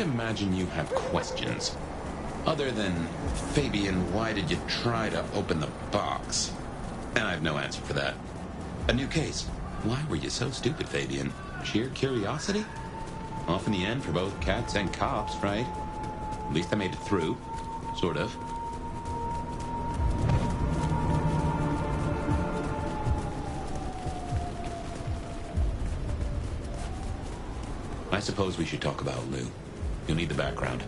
imagine you have questions. Other than, Fabian, why did you try to open the box? And I have no answer for that. A new case. Why were you so stupid, Fabian? Sheer curiosity? Off in the end for both cats and cops, right? At least I made it through. Sort of. I suppose we should talk about Lou. You'll need the background.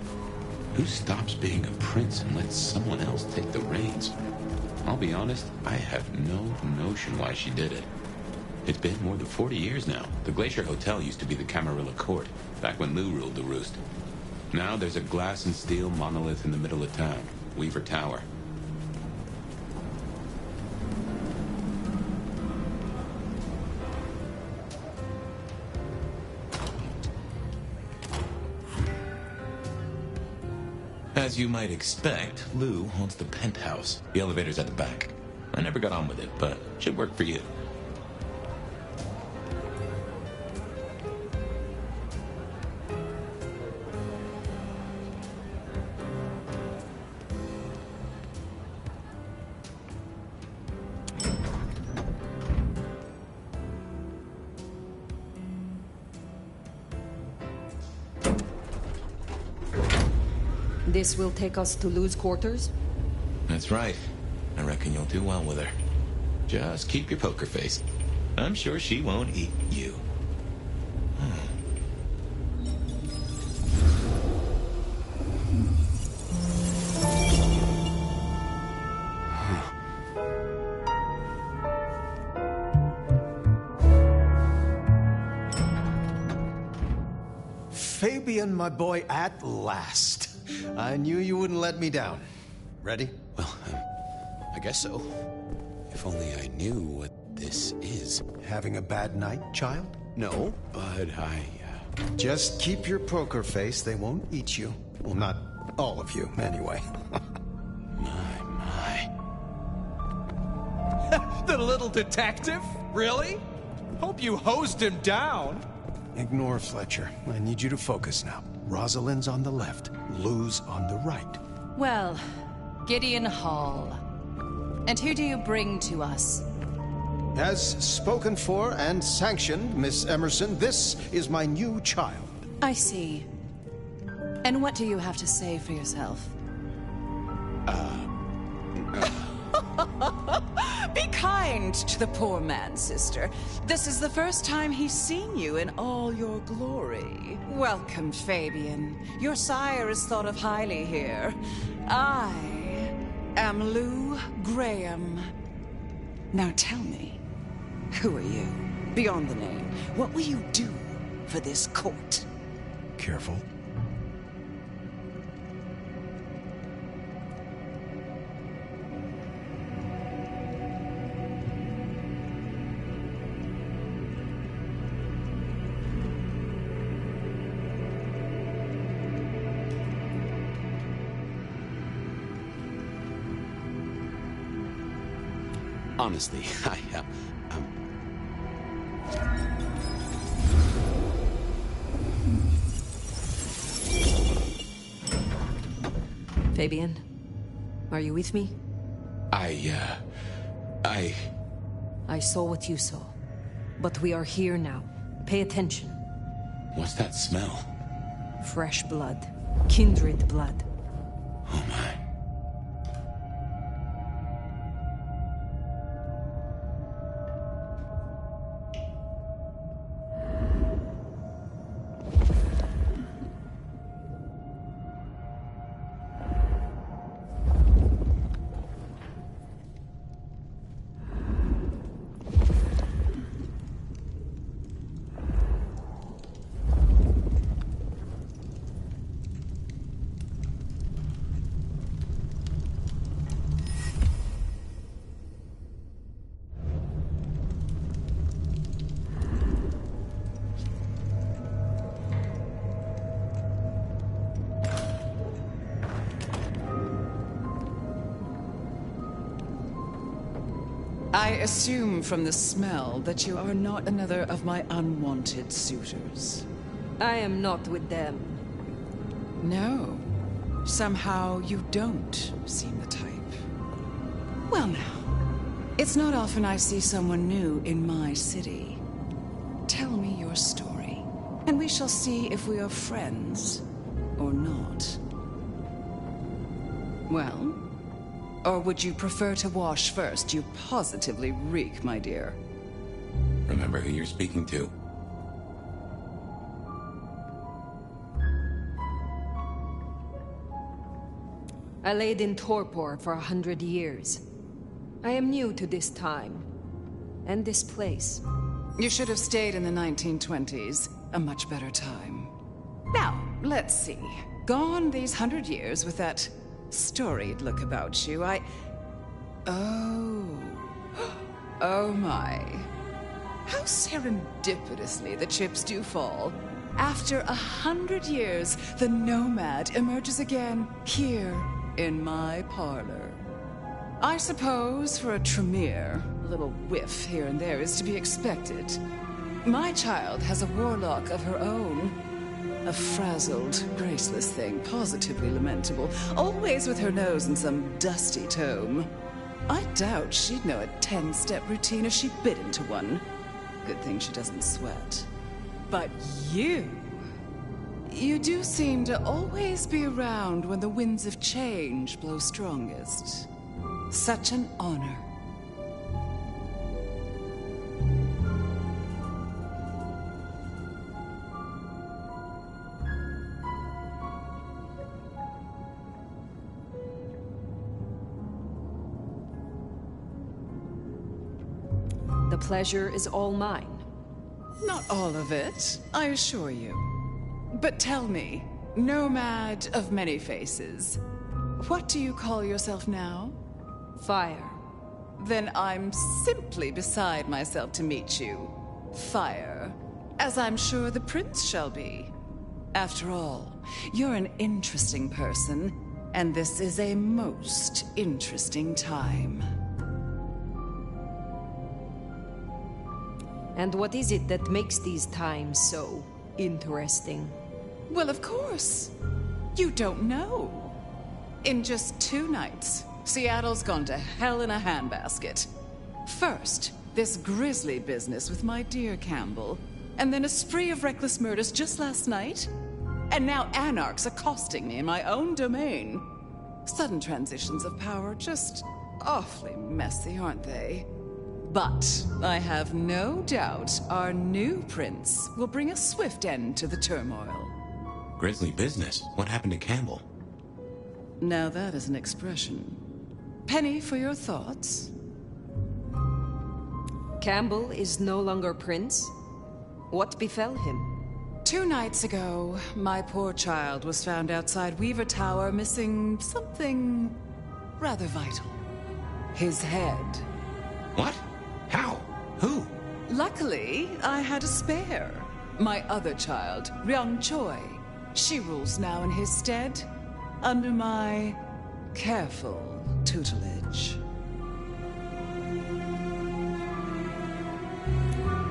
Who stops being a prince and lets someone else take the reins? I'll be honest, I have no notion why she did it. It's been more than 40 years now. The Glacier Hotel used to be the Camarilla Court, back when Lou ruled the roost. Now there's a glass and steel monolith in the middle of town, Weaver Tower. As you might expect, Lou owns the penthouse. The elevator's at the back. I never got on with it, but should work for you. This will take us to Lou's quarters? That's right. I reckon you'll do well with her. Just keep your poker face. I'm sure she won't eat you. Fabian, my boy, at last. I knew you wouldn't let me down. Ready? Well, I guess so. If only I knew what this is. Having a bad night, child? No, but Just keep your poker face. They won't eat you. Well, not all of you, anyway. My. The little detective? Really? Hope you hosed him down. Ignore Fletcher. I need you to focus now. Rosalind's on the left, Lou's on the right. Well, Gideon Hall. And who do you bring to us? As spoken for and sanctioned, Miss Emerson, this is my new child. I see. And what do you have to say for yourself? Be kind to the poor man, sister. This is the first time he's seen you in all your glory. Welcome, Fabian. Your sire is thought of highly here. I am Lou Graham. Now tell me, who are you? Beyond the name, what will you do for this court? Careful. Honestly, Fabian, are you with me? I saw what you saw. But we are here now. Pay attention. What's that smell? Fresh blood. Kindred blood. Oh my. I assume from the smell that you are not another of my unwanted suitors. I am not with them. No. Somehow you don't seem the type. Well now, it's not often I see someone new in my city. Tell me your story, and we shall see if we are friends or not. Well? Or would you prefer to wash first? You positively reek, my dear. Remember who you're speaking to. I laid in torpor for 100 years. I am new to this time, and this place. You should have stayed in the 1920s. A much better time. Now, let's see. Gone these 100 years with that storied look about you, Oh. Oh my. How serendipitously the chips do fall. After 100 years, the nomad emerges again here in my parlor. I suppose for a Tremere, a little whiff here and there is to be expected. My child has a warlock of her own. A frazzled, graceless thing, positively lamentable, always with her nose in some dusty tome. I doubt she'd know a 10-step routine if she bit into one. Good thing she doesn't sweat. But you do seem to always be around when the winds of change blow strongest. Such an honor. The pleasure is all mine. Not all of it, I assure you. But tell me, nomad of many faces, what do you call yourself now? Fire. Then I'm simply beside myself to meet you. Fire. As I'm sure the prince shall be. After all, you're an interesting person, and this is a most interesting time. And what is it that makes these times so interesting? Well, of course. You don't know. In just 2 nights, Seattle's gone to hell in a handbasket. First, this grisly business with my dear Campbell, and then a spree of reckless murders just last night. And now anarchs accosting me in my own domain. Sudden transitions of power, just awfully messy, aren't they? But I have no doubt our new prince will bring a swift end to the turmoil. Grisly business. What happened to Campbell? Now that is an expression. Penny for your thoughts? Campbell is no longer prince? What befell him? 2 nights ago, my poor child was found outside Weaver Tower missing something rather vital. His head. What? How? Who? Luckily, I had a spare. My other child, Ryung Choi. She rules now in his stead, under my careful tutelage.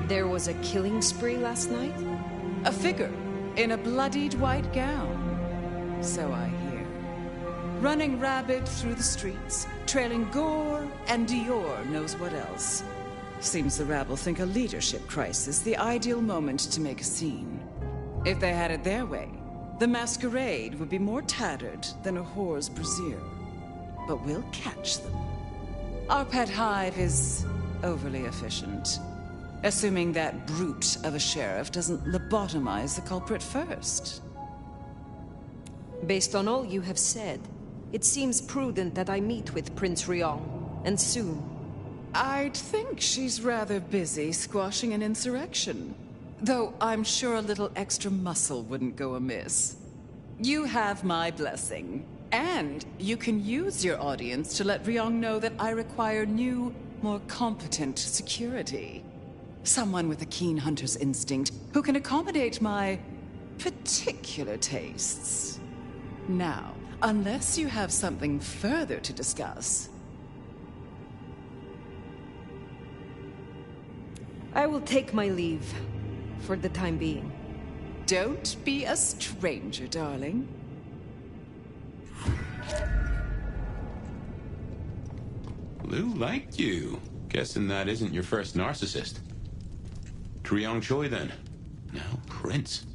There was a killing spree last night? A figure in a bloodied white gown. So I hear. Running rabid through the streets, trailing gore and Dior knows what else. Seems the rabble think a leadership crisis the ideal moment to make a scene. If they had it their way, the masquerade would be more tattered than a whore's brassiere. But we'll catch them. Our pet hive is overly efficient. Assuming that brute of a sheriff doesn't lobotomize the culprit first. Based on all you have said, it seems prudent that I meet with Prince Ryong, and soon. I'd think she's rather busy squashing an insurrection. Though I'm sure a little extra muscle wouldn't go amiss. You have my blessing. And you can use your audience to let Ryong know that I require new, more competent security. Someone with a keen hunter's instinct who can accommodate my particular tastes. Now, unless you have something further to discuss. I will take my leave, for the time being. Don't be a stranger, darling. Lou liked you. Guessing that isn't your first narcissist. Triong Choi, then. Now, Prince.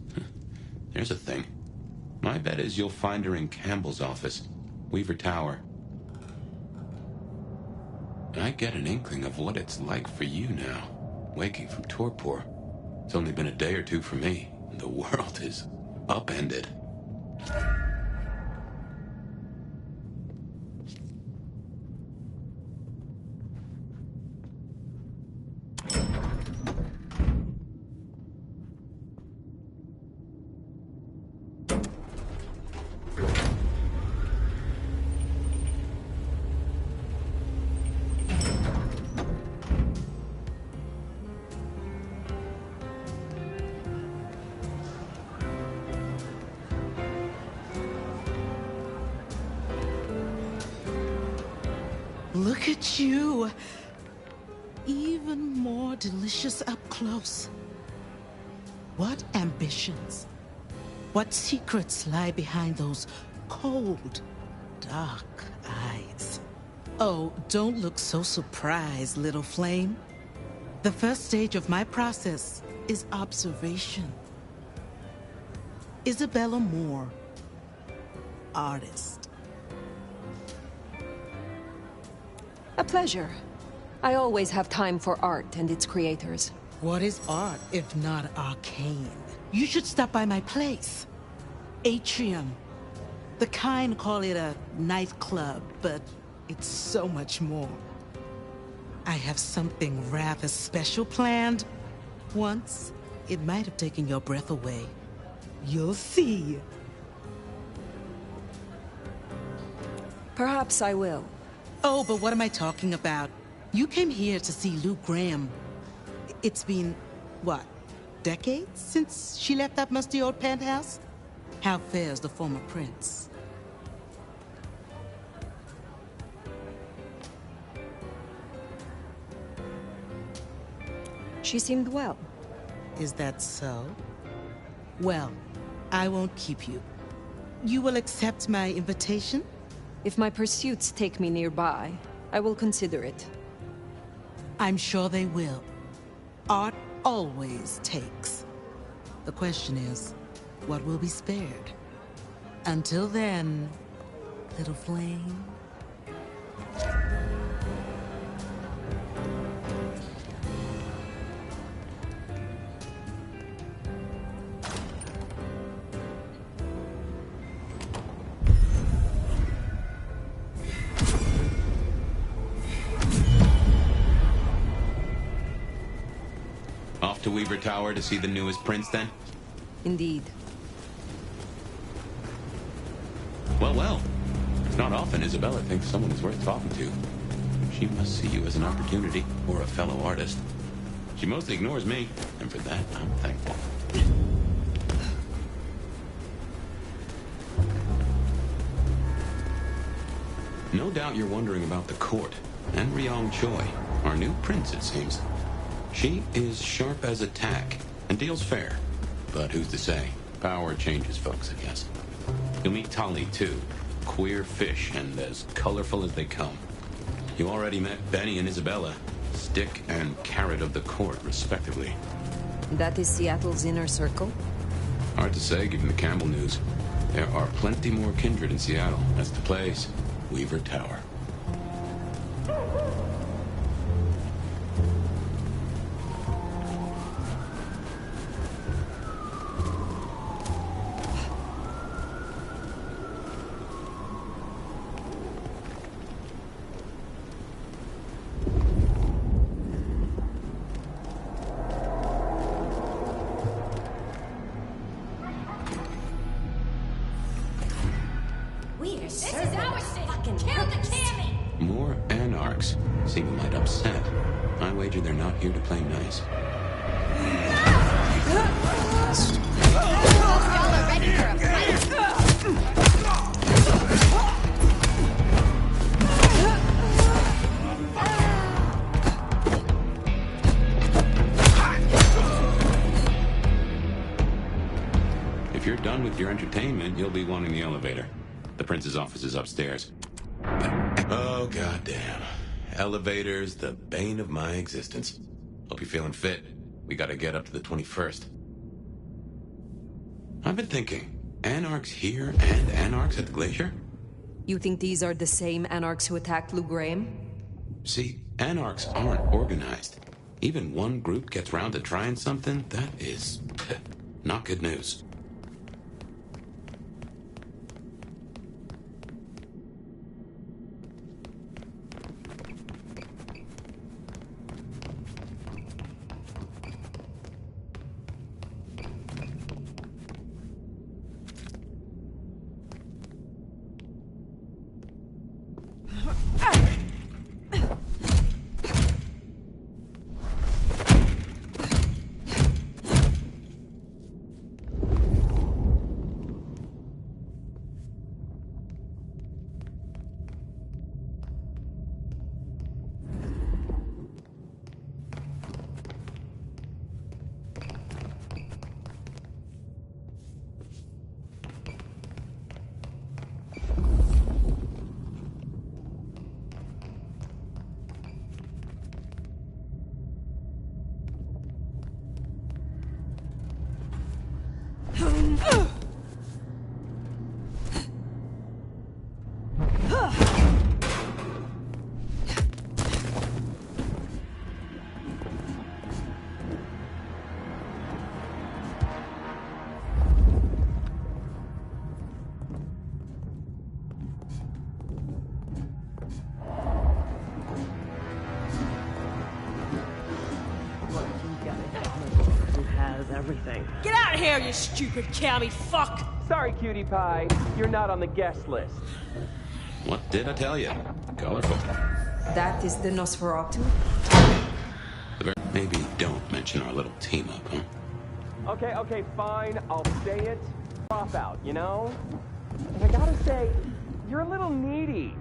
There's a thing. My bet is you'll find her in Campbell's office. Weaver Tower. I get an inkling of what it's like for you now. Waking from torpor. It's only been a day or two for me. The world is upended. Look at you. Even more delicious up close. What ambitions? What secrets lie behind those cold, dark eyes? Oh, don't look so surprised, little flame. The first stage of my process is observation. Isabella Moore, artist. A pleasure. I always have time for art and its creators. What is art if not arcane? You should stop by my place. Atrium. The kind call it a nightclub, but it's so much more. I have something rather special planned. Once, it might have taken your breath away. You'll see. Perhaps I will. Oh, but what am I talking about? You came here to see Lou Graham. It's been, what, decades since she left that musty old penthouse? How fares the former prince? She seemed well. Is that so? Well, I won't keep you. You will accept my invitation? If my pursuits take me nearby, I will consider it. I'm sure they will. Art always takes. The question is, what will be spared? Until then, little flame. Off to Weaver Tower to see the newest prince, then? Indeed. Well, well. It's not often Isabella thinks someone is worth talking to. She must see you as an opportunity, or a fellow artist. She mostly ignores me, and for that, I'm thankful. No doubt you're wondering about the court, and Ryong Choi, our new prince, it seems. She is sharp as a tack, and deals fair. But who's to say? Power changes folks, I guess. You'll meet Tali, too. Queer fish, and as colorful as they come. You already met Benny and Isabella. Stick and carrot of the court, respectively. That is Seattle's inner circle? Hard to say, given the Campbell news. There are plenty more kindred in Seattle. That's the place. Weaver Tower. More anarchs. Seem a mite upset. I wager they're not here to play nice. If you're done with your entertainment, you'll be wanting the elevator. The prince's office is upstairs. Oh, goddamn. elevators, the bane of my existence. Hope you're feeling fit. We gotta get up to the 21st. I've been thinking, Anarchs here and Anarchs at the glacier? You think these are the same Anarchs who attacked Lou Graham? See, Anarchs aren't organized. Even one group gets round to trying something, that is not good news. Everything. Get out of here, you stupid commie fuck! Sorry, cutie pie. You're not on the guest list. What did I tell you? Colorful. That is the Nosferatu? Maybe don't mention our little team up, huh? Okay, fine. I'll say it. Pop out, you know? And I gotta say, you're a little needy.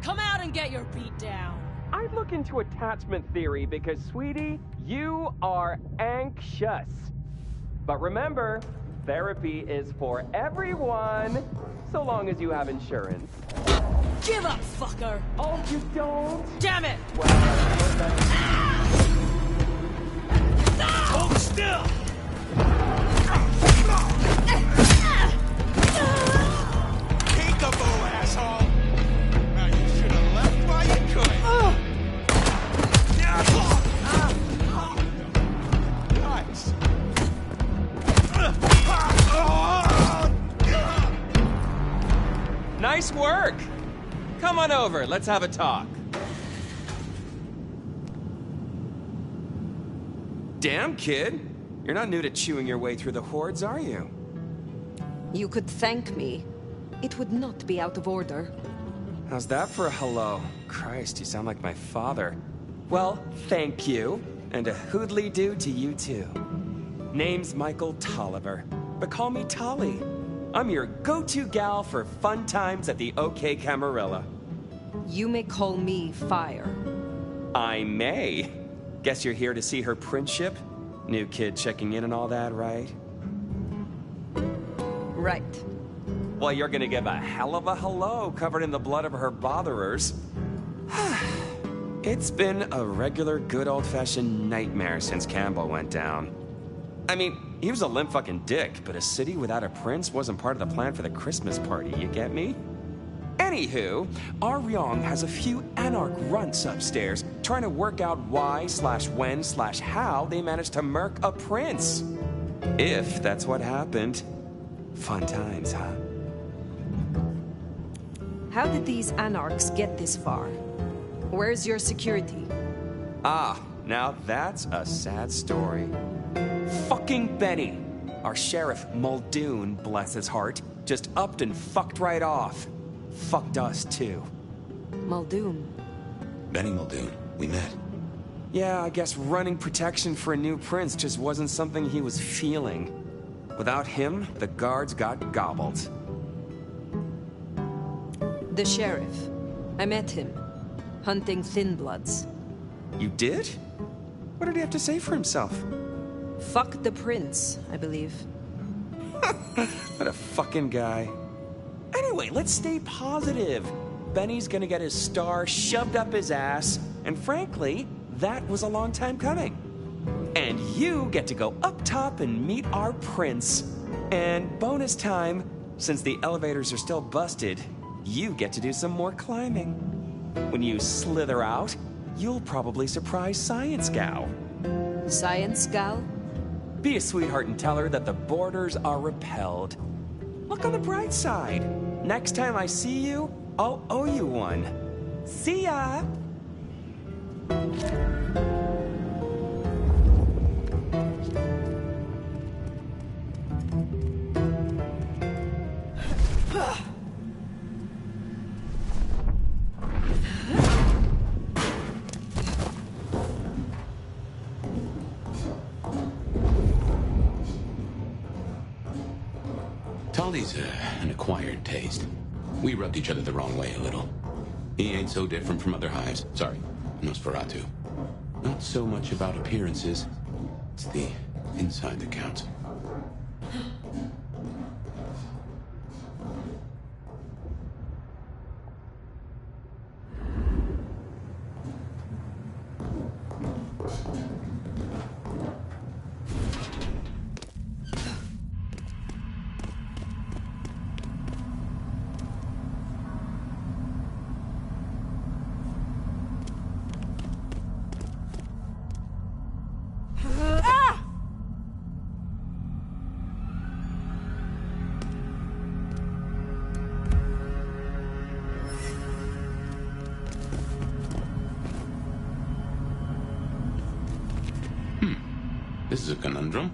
Come out and get your beat down. I'd look into attachment theory because, sweetie, you are anxious. But remember, therapy is for everyone, so long as you have insurance. Give up, fucker! Oh, you don't? Damn it! Hold still! Peekaboo, asshole! Now you should have left while you could. Nice. Nice work! Come on over, let's have a talk. Damn, kid. You're not new to chewing your way through the hordes, are you? You could thank me. It would not be out of order. How's that for a hello? Christ, you sound like my father. Well, thank you. And a hoodly-doo to you, too. Name's Michael Tolliver, but call me Tolly. I'm your go-to gal for fun times at the OK Camarilla. You may call me Fire. I may. Guess you're here to see her princeship? New kid checking in and all that, right? Right. Well, you're gonna give a hell of a hello covered in the blood of her botherers. It's been a regular good old-fashioned nightmare since Campbell went down. I mean, he was a limp fucking dick, but a city without a prince wasn't part of the plan for the Christmas party, you get me? Anywho, Aryong has a few Anarch runts upstairs trying to work out why/when/how they managed to murk a prince. If that's what happened. Fun times, huh? How did these Anarchs get this far? Where's your security? Ah, now that's a sad story. Fucking Benny, our sheriff Muldoon, bless his heart, just upped and fucked right off. Fucked us, too. Muldoon. Benny Muldoon, we met. Yeah, I guess running protection for a new prince just wasn't something he was feeling. Without him, the guards got gobbled. The sheriff. I met him. Hunting Thin Bloods. You did? What did he have to say for himself? Fuck the prince, I believe. What a fucking guy. Anyway, let's stay positive. Benny's gonna get his star shoved up his ass, and frankly, that was a long time coming. And you get to go up top and meet our prince. And bonus time, since the elevators are still busted, you get to do some more climbing. When you slither out, you'll probably surprise Science Gal. Science Gal? Be a sweetheart and tell her that the borders are repelled. Look on the bright side. Next time I see you, I'll owe you one. See ya! Tolly's an acquired taste. We rubbed each other the wrong way a little. He ain't so different from other hives. Sorry, Nosferatu. Not so much about appearances. It's the inside that counts. This is a conundrum.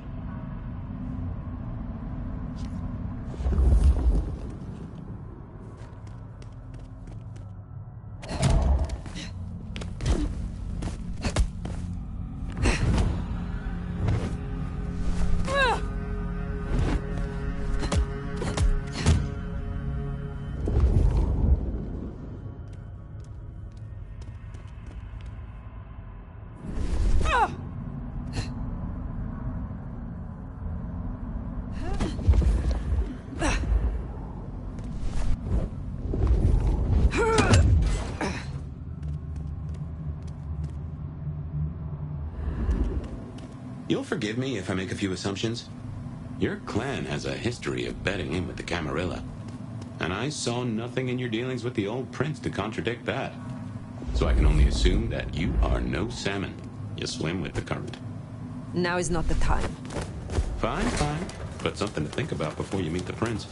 You'll forgive me if I make a few assumptions. Your clan has a history of betting in with the Camarilla. And I saw nothing in your dealings with the old prince to contradict that. So I can only assume that you are no salmon. You swim with the current. Now is not the time. Fine, fine. But something to think about before you meet the prince.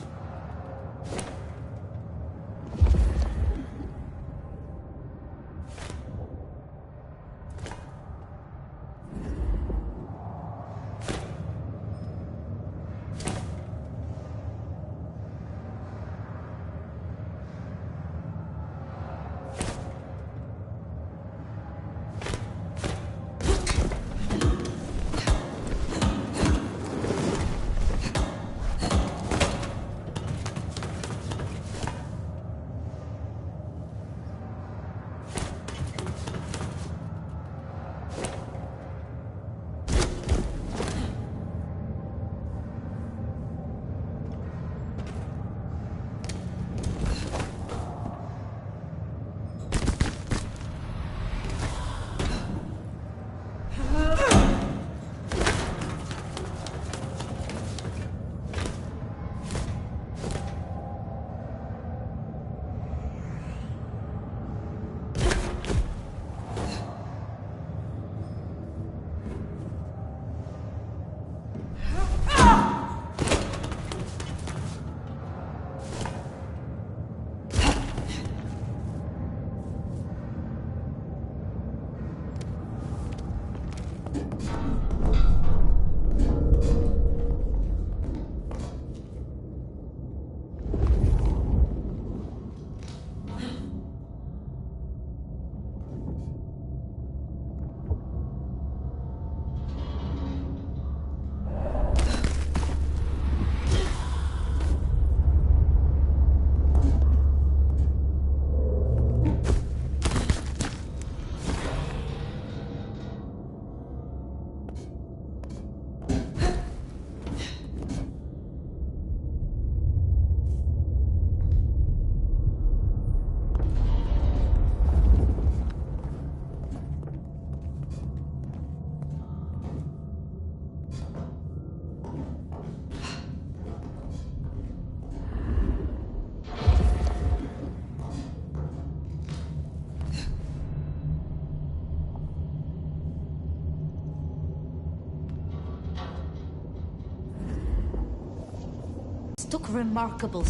took remarkable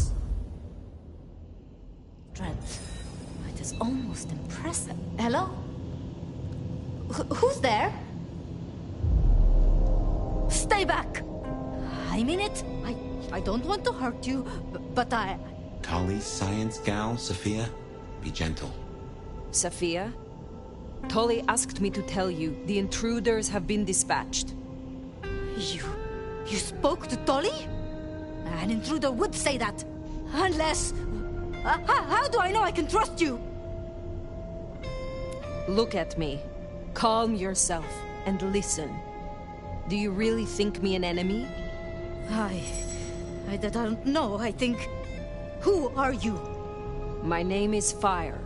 strength. It is almost impressive. Hello? Who's there? Stay back! I mean it. I don't want to hurt you, but I... Tali's science gal, Sophia? Be gentle. Sophia? Tolly asked me to tell you the intruders have been dispatched. You spoke to Tolly? An intruder would say that. Unless... how do I know I can trust you? Look at me. Calm yourself and listen. Do you really think me an enemy? I don't know. I think... Who are you? My name is Fire.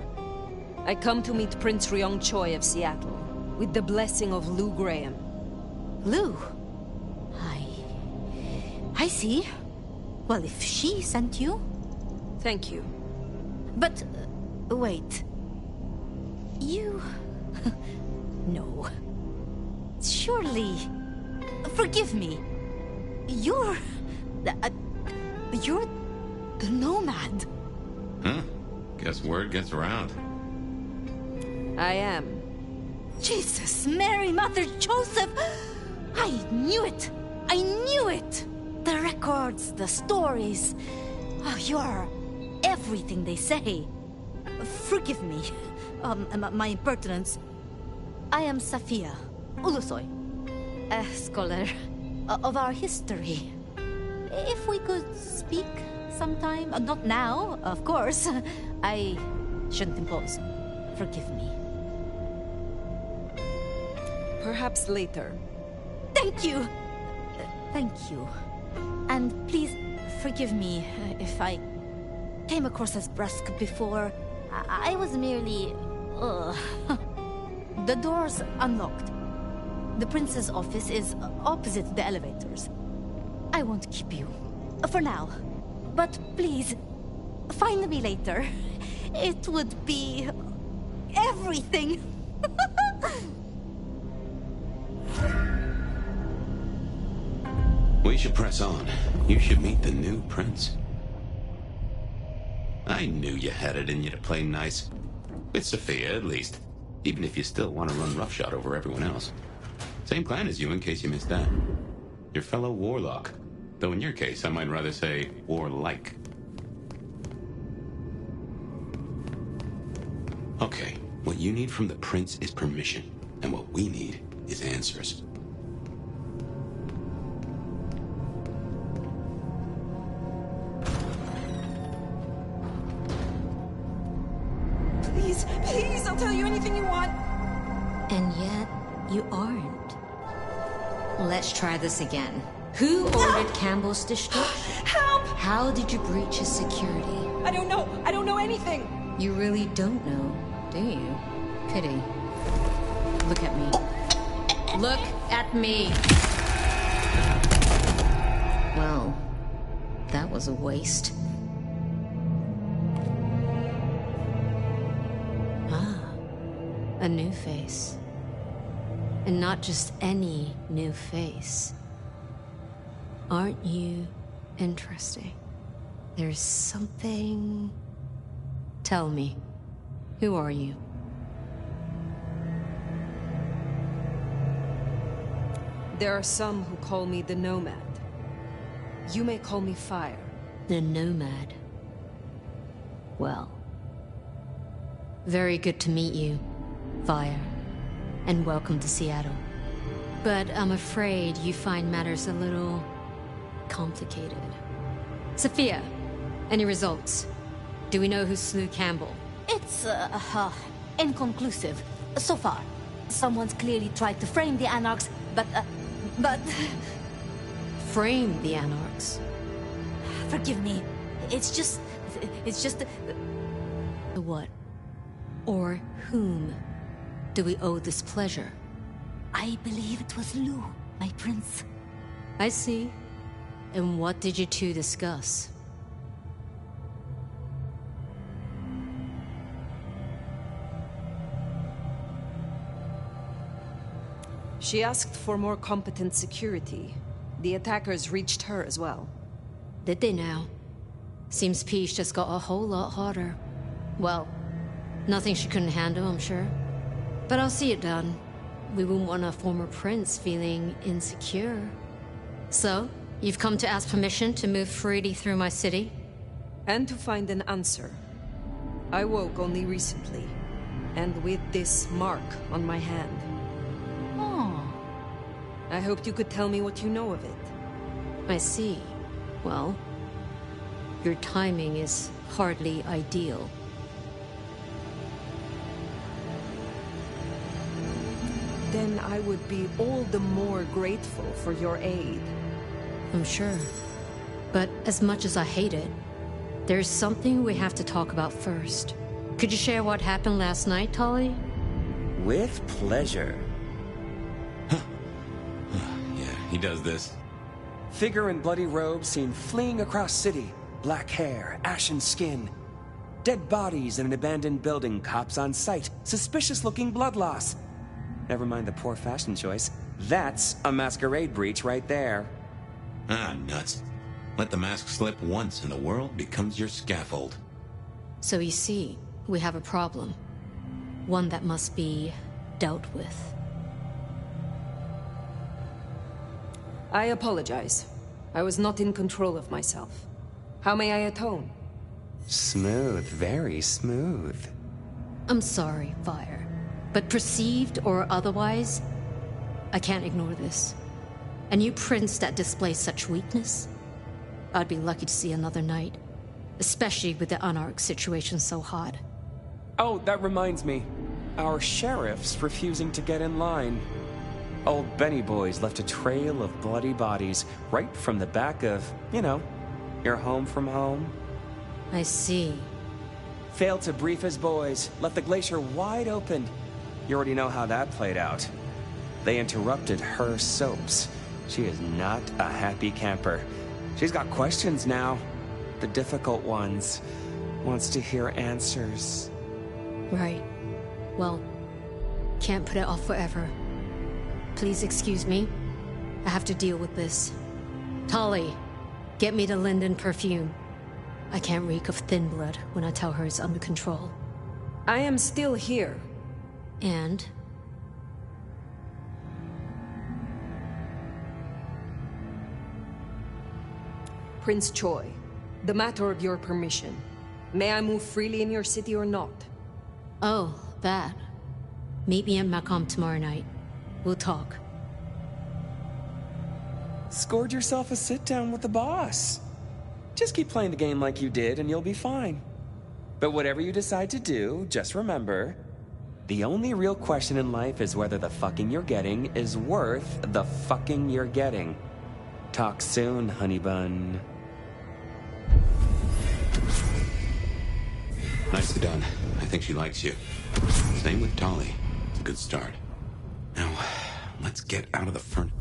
I come to meet Prince Ryong Choi of Seattle, with the blessing of Lou Graham. Lou? I see. Well, if she sent you... Thank you. But, wait. You... No. Surely... Forgive me. You're the Nomad. Huh? Guess word gets around. I am. Jesus, Mary, Mother, Joseph! I knew it! I knew it! The records, the stories. Oh, you are everything they say. Forgive me, my impertinence. I am Safia Ulusoy, a scholar of our history. If we could speak sometime, not now, of course. I shouldn't impose. Forgive me. Perhaps later. Thank you! Thank you. And please forgive me if I came across as brusque before. I was merely... The door's unlocked. The prince's office is opposite the elevators. I won't keep you. For now. But please, find me later. It would be... everything. We should press on. You should meet the new prince. I knew you had it in you to play nice. With Sophia, at least. Even if you still want to run roughshod over everyone else. Same clan as you, in case you missed that. Your fellow warlock. Though in your case, I might rather say warlike. Okay, what you need from the prince is permission. And what we need is answers. Please, I'll tell you anything you want. And yet, you aren't. Let's try this again. Who ordered Campbell's destruction? Help! How did you breach his security? I don't know anything. You really don't know, do you? Pity. Look at me. Look at me! Well, that was a waste. A new face. And not just any new face. Aren't you interesting? There's something... Tell me, who are you? There are some who call me the Nomad. You may call me Fire. The Nomad. Well, very good to meet you, Fire, and welcome to Seattle. But I'm afraid you find matters a little complicated. Sophia, any results? Do we know who slew Campbell? It's, inconclusive. So far. Someone's clearly tried to frame the Anarchs, but... Frame the Anarchs? Forgive me. It's just... What? Or whom do we owe this pleasure? I believe it was Lou, my prince. I see. And what did you two discuss? She asked for more competent security. The attackers reached her as well. Did they now? Seems peace just got a whole lot harder. Well, nothing she couldn't handle, I'm sure. But I'll see it done. We wouldn't want a former prince feeling insecure. So, you've come to ask permission to move freely through my city? And to find an answer. I woke only recently, and with this mark on my hand. Oh. I hoped you could tell me what you know of it. I see. Well, your timing is hardly ideal. Then I would be all the more grateful for your aid. I'm sure. But as much as I hate it, there's something we have to talk about first. Could you share what happened last night, Tolly? With pleasure. Yeah, he does this. Figure in bloody robes seen fleeing across city. Black hair, ashen skin. Dead bodies in an abandoned building, cops on site. Suspicious-looking blood loss. Never mind the poor fashion choice. That's a masquerade breach right there. Ah, nuts. Let the mask slip once and the world becomes your scaffold. So you see, we have a problem. One that must be dealt with. I apologize. I was not in control of myself. How may I atone? Smooth, very smooth. I'm sorry, Fire. But perceived or otherwise, I can't ignore this. A new prince that displays such weakness? I'd be lucky to see another night. Especially with the Anarch situation so hot. Oh, that reminds me. Our sheriff's refusing to get in line. Old Benny Boys left a trail of bloody bodies right from the back of, you know, your home from home. I see. Failed to brief his boys, left the glacier wide open. You already know how that played out. They interrupted her soaps. She is not a happy camper. She's got questions now. The difficult ones. Wants to hear answers. Right. Well, can't put it off forever. Please excuse me. I have to deal with this. Tolly, get me the Linden perfume. I can't reek of thin blood when I tell her it's under control. I am still here. And? Prince Choi, the matter of your permission. May I move freely in your city or not? Oh, that. Meet me at Macomb tomorrow night. We'll talk. Scored yourself a sit-down with the boss. Just keep playing the game like you did and you'll be fine. But whatever you decide to do, just remember, the only real question in life is whether the fucking you're getting is worth the fucking you're getting. Talk soon, honey bun. Nicely done. I think she likes you. Same with Tolly. It's a good start. Now, let's get out of the front.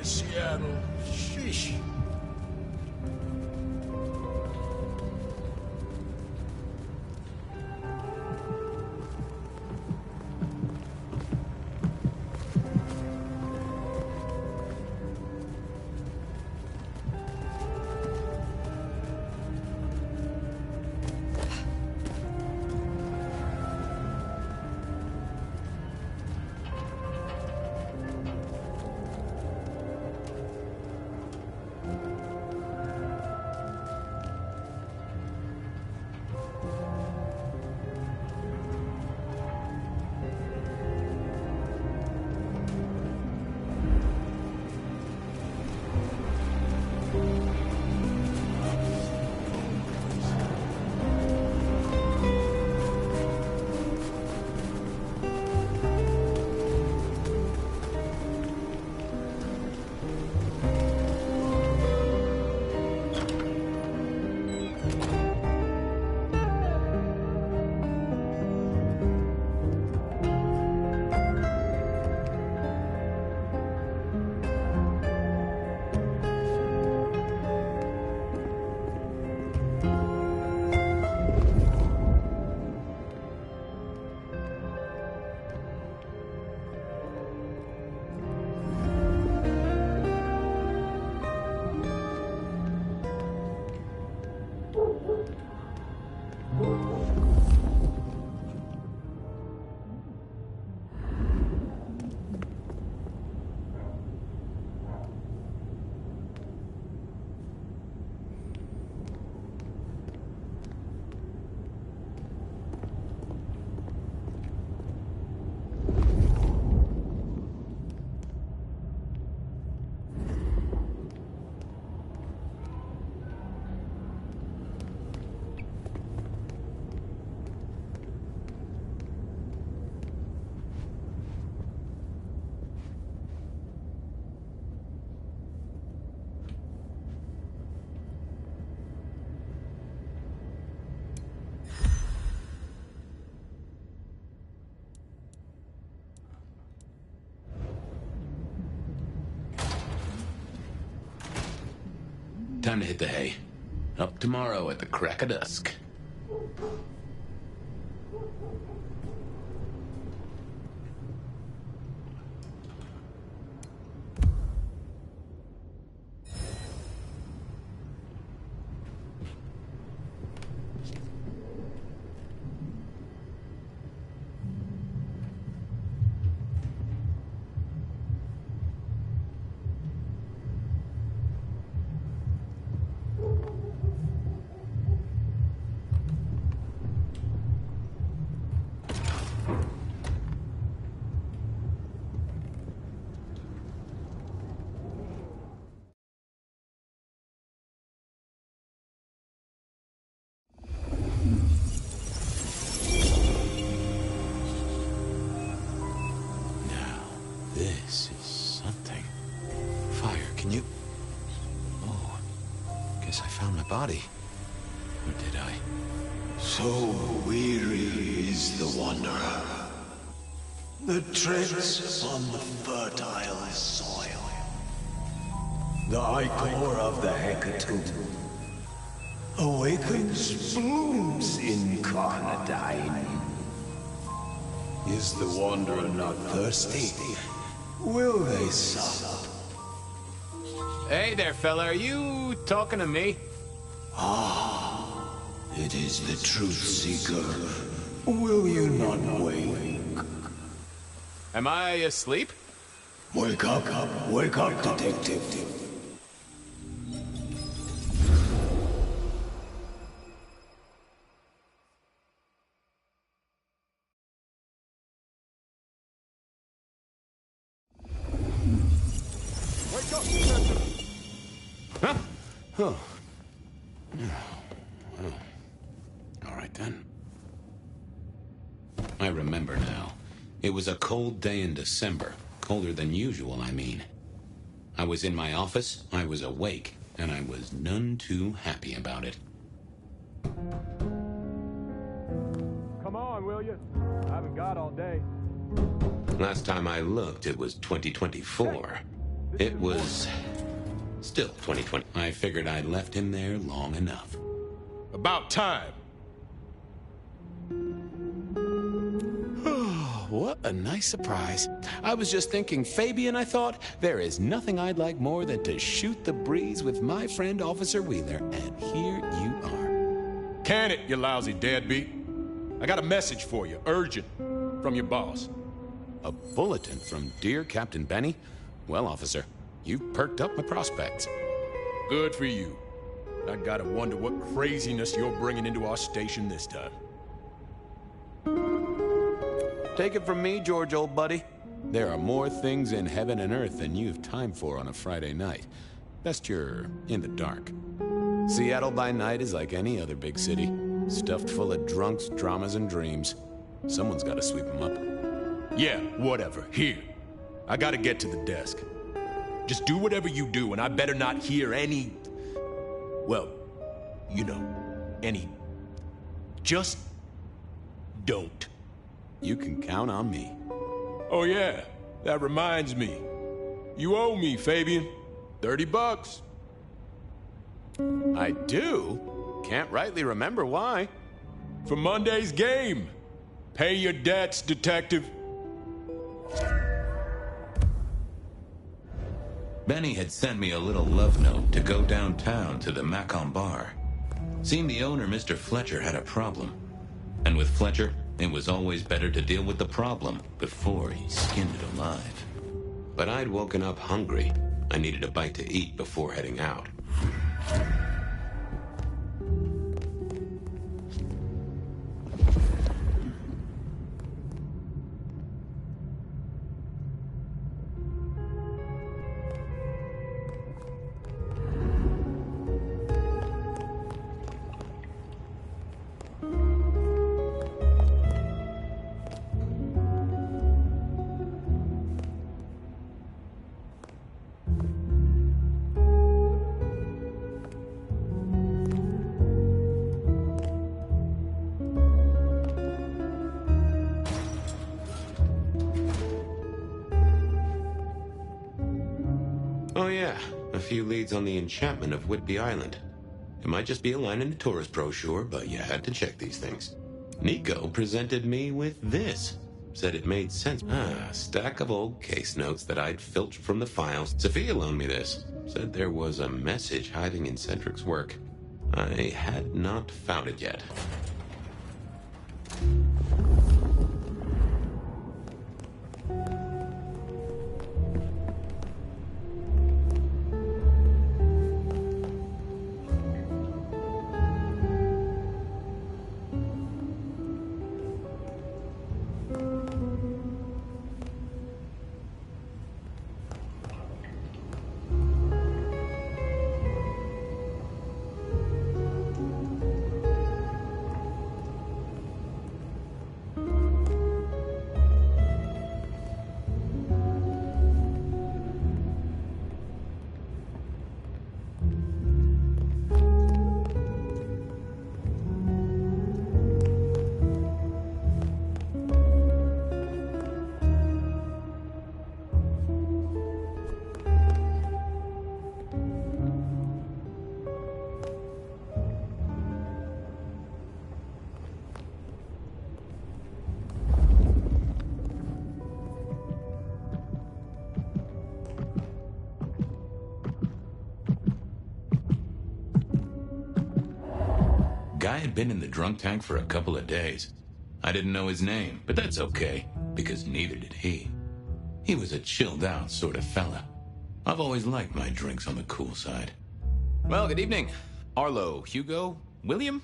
Seattle. Sheesh. Time to hit the hay. Up tomorrow at the crack of dusk. This is something. Fire, can you... Oh, guess I found my body. Or did I? So weary is the wanderer. The treads on the fertile soil. The ichor of the hecatomb awakens blooms incarnadine. Is the wanderer not thirsty? Will they sup? Hey there, fella. Are you talking to me? Ah, it is the truth seeker. Will you not wake? Am I asleep? Wake up, detective. Huh? Oh. All right, then. I remember now. It was a cold day in December. Colder than usual, I mean. I was in my office, I was awake, and I was none too happy about it. Come on, will you? I haven't got all day. Last time I looked, it was 2024. It was still 2020. I figured I'd left him there long enough. About time. What a nice surprise. I was just thinking, Fabian, I thought, there is nothing I'd like more than to shoot the breeze with my friend Officer Wheeler, and here you are. Can it, you lousy deadbeat? I got a message for you, urgent, from your boss. A bulletin from dear Captain Benny? Well, officer, you've perked up my prospects. Good for you. I gotta wonder what craziness you're bringing into our station this time. Take it from me, George, old buddy. There are more things in heaven and earth than you've time for on a Friday night. Best you're in the dark. Seattle by night is like any other big city. Stuffed full of drunks, dramas, and dreams. Someone's gotta sweep them up. Yeah, whatever. Here. I gotta get to the desk. Just do whatever you do, and I better not hear any... Well, you know, any... Just don't. You can count on me. Oh yeah, that reminds me. You owe me, Fabian. $30. I do? Can't rightly remember why. For Monday's game. Pay your debts, detective. Benny had sent me a little love note to go downtown to the Macon bar. Seemed the owner, Mr. Fletcher, had a problem. And with Fletcher, it was always better to deal with the problem before he skinned it alive. But I'd woken up hungry. I needed a bite to eat before heading out. Oh yeah, a few leads on the enchantment of Whidbey Island. It might just be a line in the tourist brochure, but you had to check these things. Nico presented me with this. Said it made sense. A stack of old case notes that I'd filched from the files. Sophia loaned me this. Said there was a message hiding in Cedric's work. I had not found it yet. Guy had been in the drunk tank for a couple of days. I didn't know his name, but that's okay, because neither did he. He was a chilled-out sort of fella. I've always liked my drinks on the cool side. Well, good evening. Arlo, Hugo, William,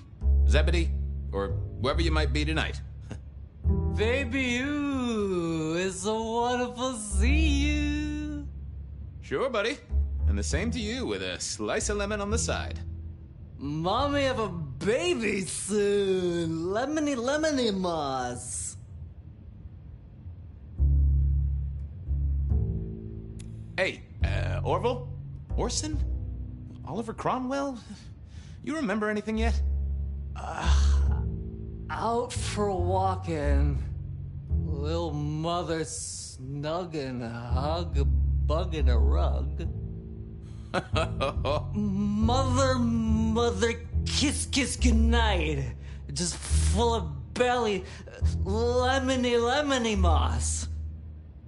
Zebedee, or whoever you might be tonight. Baby, you, it's so wonderful to see you. Sure, buddy. And the same to you, with a slice of lemon on the side. Mommy have a baby soon. Lemony, lemony moss. Hey, Orville? Orson? Oliver Cromwell? You remember anything yet? Out for walking. Little mother snug and hug bug in a rug. Mother, kiss goodnight. Just full of belly, lemony moss.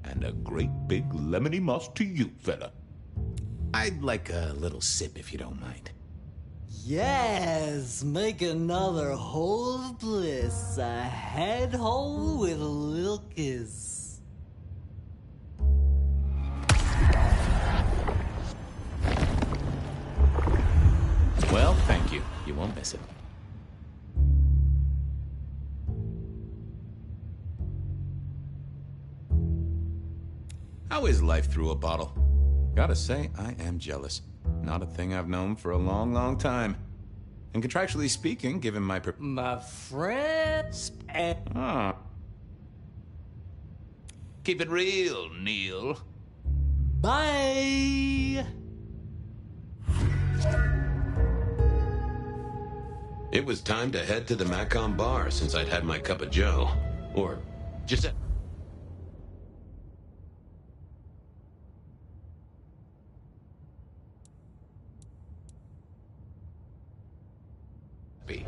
And a great big lemony moss to you, fella. I'd like a little sip if you don't mind. Yes, make another hole of bliss, a head hole with a little kiss. Well, thank you. You won't miss it. How is life through a bottle? Gotta say, I am jealous. Not a thing I've known for a long, long time. And contractually speaking, given my My friends. Keep it real, Neil. Bye. It was time to head to the Macon bar since I'd had my cup of joe. Or just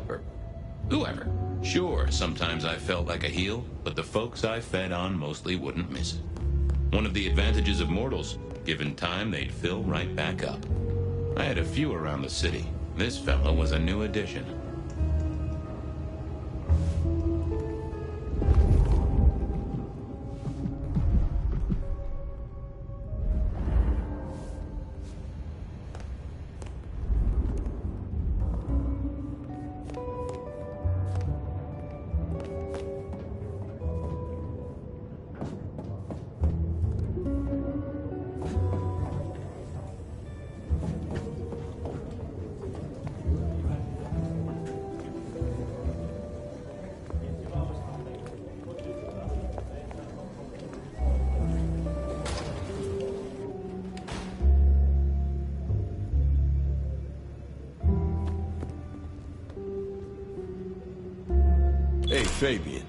or whoever. Sure, sometimes I felt like a heel, but the folks I fed on mostly wouldn't miss it. One of the advantages of mortals, given time, they'd fill right back up. I had a few around the city. This fella was a new addition. Hey, Fabian.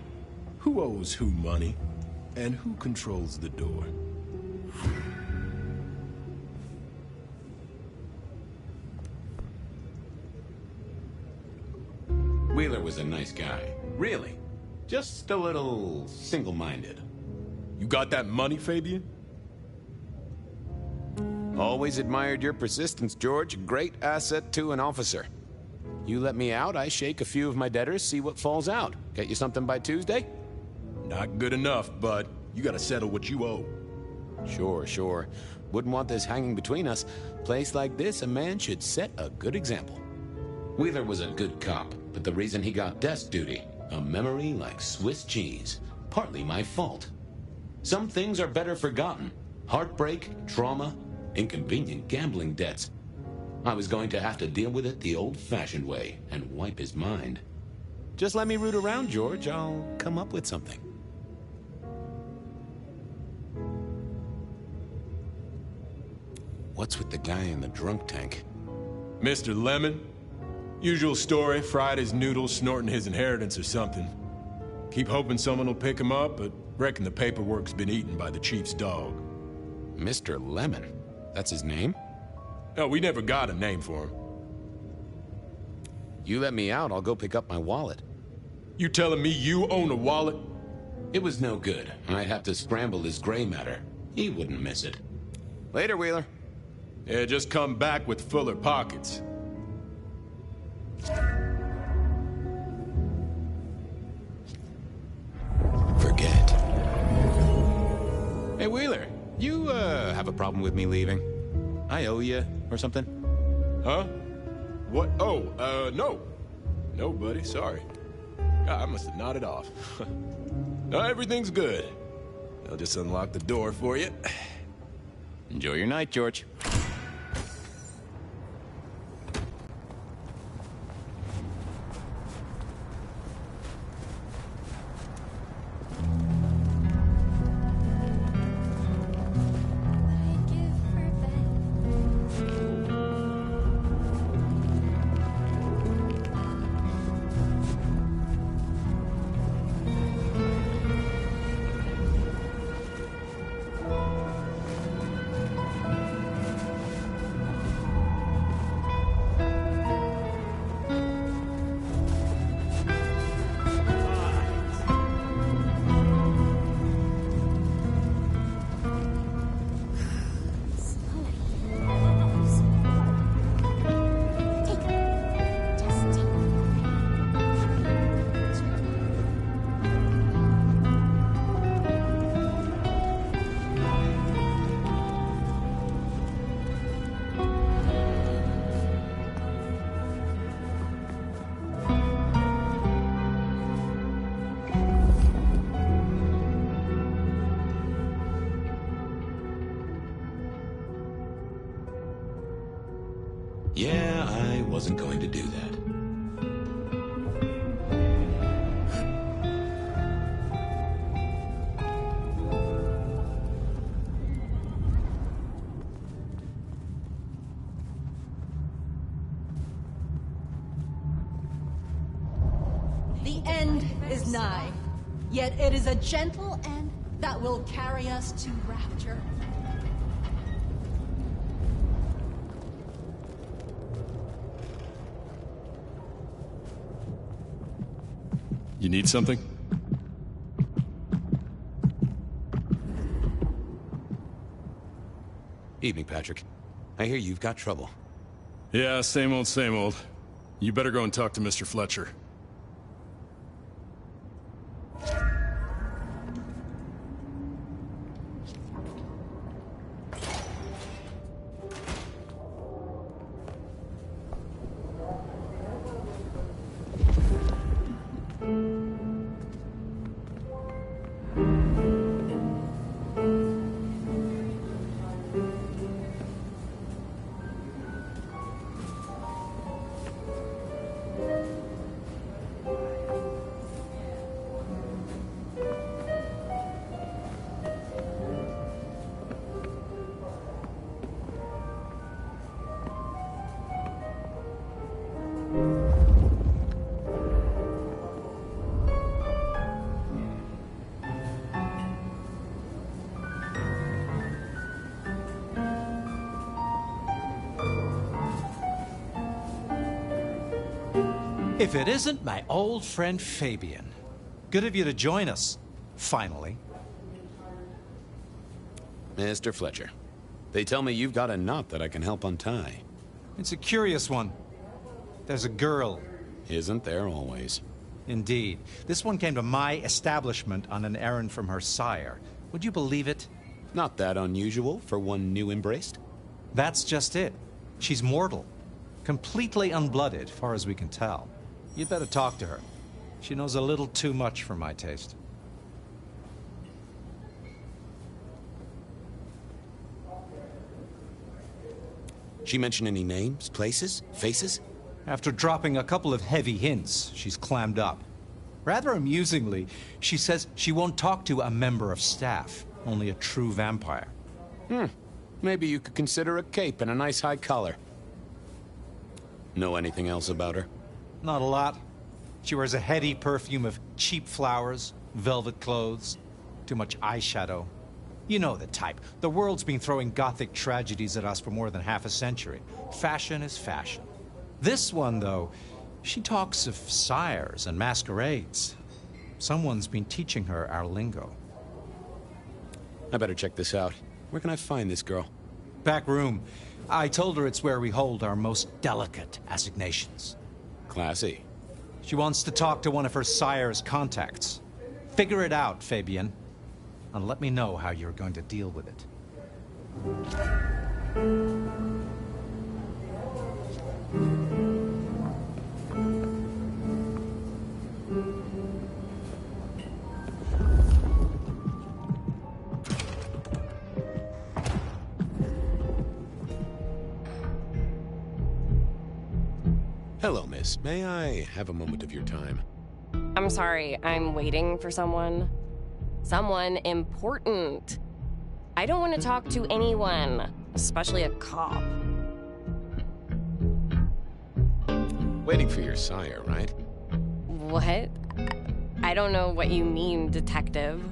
Who owes who money? And who controls the door? Wheeler was a nice guy. Really. Just a little single-minded. You got that money, Fabian? Always admired your persistence, George. A great asset to an officer. You let me out, I shake a few of my debtors, see what falls out. Get you something by Tuesday? Not good enough, but you gotta settle what you owe. Sure. Wouldn't want this hanging between us. Place like this, a man should set a good example. Wheeler was a good cop, but the reason he got desk duty, a memory like Swiss cheese. Partly my fault. Some things are better forgotten. Heartbreak, trauma, inconvenient gambling debts. I was going to have to deal with it the old-fashioned way and wipe his mind. Just let me root around, George. I'll come up with something. What's with the guy in the drunk tank? Mr. Lemon? Usual story, fried his noodles, snorting his inheritance or something. Keep hoping someone will pick him up, but reckon the paperwork's been eaten by the chief's dog. Mr. Lemon? That's his name? No, we never got a name for him. You let me out, I'll go pick up my wallet. You telling me you own a wallet? It was no good. I'd have to scramble his gray matter. He wouldn't miss it. Later, Wheeler. Yeah, just come back with fuller pockets. Forget. Hey, Wheeler, you, have a problem with me leaving? I owe you, or something? Huh? What? Oh, no. No, buddy, sorry. God, I must have nodded off. No, everything's good. I'll just unlock the door for you. Enjoy your night, George. Yeah, I wasn't going to do that. The end is nigh, yet it is a gentle end that will carry us to rapture. You need something? Evening, Patrick. I hear you've got trouble. Yeah, same old, same old. You better go and talk to Mr. Fletcher. If it isn't my old friend Fabian. Good of you to join us, finally. Mr. Fletcher, they tell me you've got a knot that I can help untie. It's a curious one. There's a girl. Isn't there always? Indeed. This one came to my establishment on an errand from her sire. Would you believe it? Not that unusual for one new embraced. That's just it. She's mortal. Completely unblooded, far as we can tell. You'd better talk to her. She knows a little too much for my taste. She mention any names, places, faces? After dropping a couple of heavy hints, she's clammed up. Rather amusingly, she says she won't talk to a member of staff, only a true vampire. Maybe you could consider a cape and a nice high collar. Know anything else about her? Not a lot. She wears a heady perfume of cheap flowers, velvet clothes, too much eyeshadow. You know the type. The world's been throwing gothic tragedies at us for more than half a century. Fashion is fashion. This one, though, she talks of sires and masquerades. Someone's been teaching her our lingo. I better check this out. Where can I find this girl? Back room. I told her it's where we hold our most delicate assignations. Classy. She wants to talk to one of her sire's contacts. Figure it out, Fabian. And let me know how you're going to deal with it. Hello, miss. May I have a moment of your time? I'm sorry, I'm waiting for someone. Someone important. I don't want to talk to anyone, especially a cop. Waiting for your sire, right? What? I don't know what you mean, detective.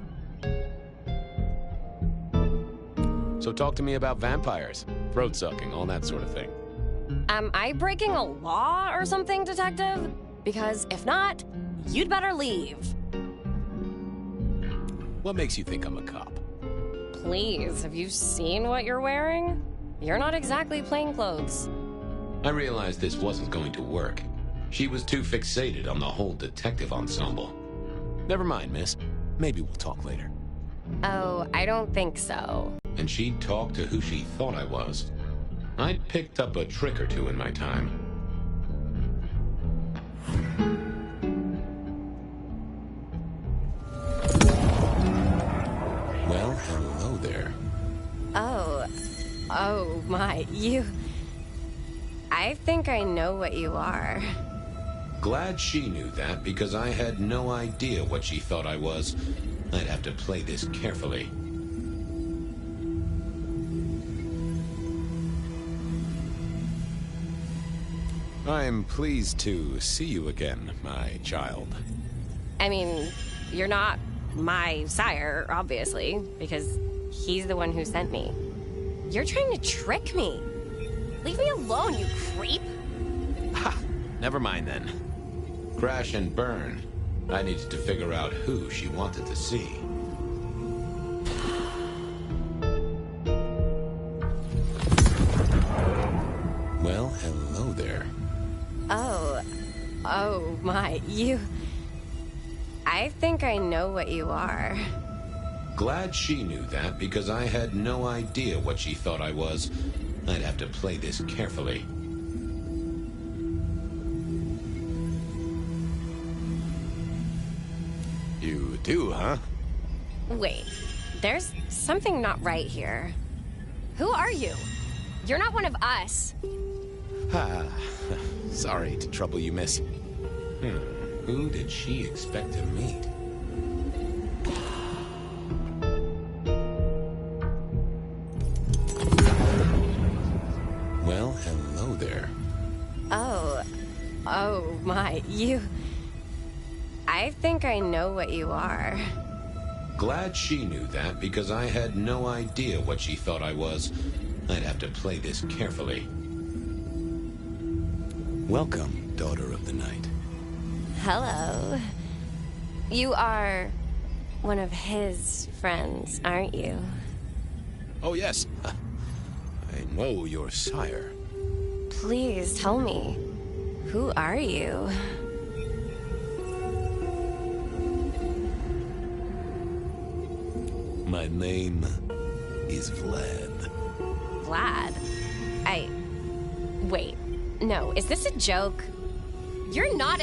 So talk to me about vampires, throat sucking, all that sort of thing. Am I breaking a law or something, detective? Because if not, you'd better leave. What makes you think I'm a cop? Please, have you seen what you're wearing? You're not exactly plain clothes. I realized this wasn't going to work. She was too fixated on the whole detective ensemble. Never mind, miss. Maybe we'll talk later. Oh, I don't think so. And she'd talk to who she thought I was. I'd picked up a trick or two in my time. Well, hello there. Oh my, I think I know what you are. Glad she knew that, because I had no idea what she thought I was. I'd have to play this carefully. I'm pleased to see you again, my child. I mean, you're not my sire, obviously, because he's the one who sent me. You're trying to trick me. Leave me alone, you creep. Ha! Never mind then. Crash and burn. I needed to figure out who she wanted to see. Well, hello there. Oh my, you... I think I know what you are. Glad she knew that, because I had no idea what she thought I was. I'd have to play this carefully. You do, huh? Wait, there's something not right here. Who are you? You're not one of us. Sorry to trouble you, miss. Who did she expect to meet? Well, hello there. Oh my, you... I think I know what you are. Glad she knew that, because I had no idea what she thought I was. I'd have to play this carefully. Welcome, daughter of the night. Hello. You are one of his friends, aren't you? Oh, yes. I know your sire. Please tell me, who are you? My name is Vlad. Vlad? Wait, no, is this a joke? You're not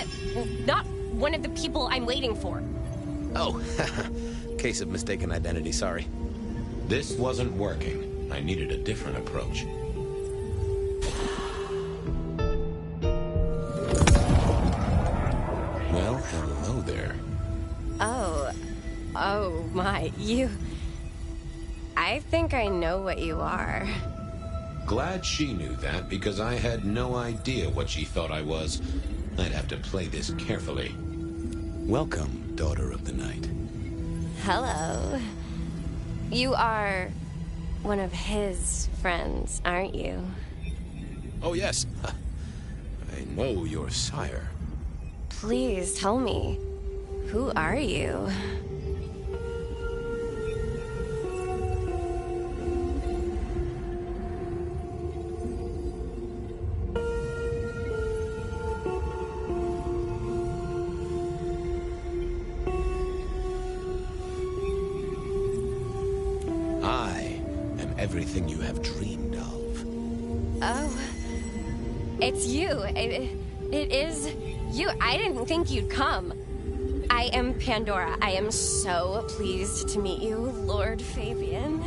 one of the people I'm waiting for. Oh, case of mistaken identity, sorry. This wasn't working. I needed a different approach. Well, hello there. Oh my, you... I think I know what you are. Glad she knew that, because I had no idea what she thought I was. I'd have to play this carefully. Welcome, daughter of the night. Hello. You are one of his friends, aren't you? Oh, yes. I know your sire. Please tell me, who are you? Everything you have dreamed of. Oh, it's you. It is you. I didn't think you'd come. I am Pandora. I am so pleased to meet you, Lord Fabian.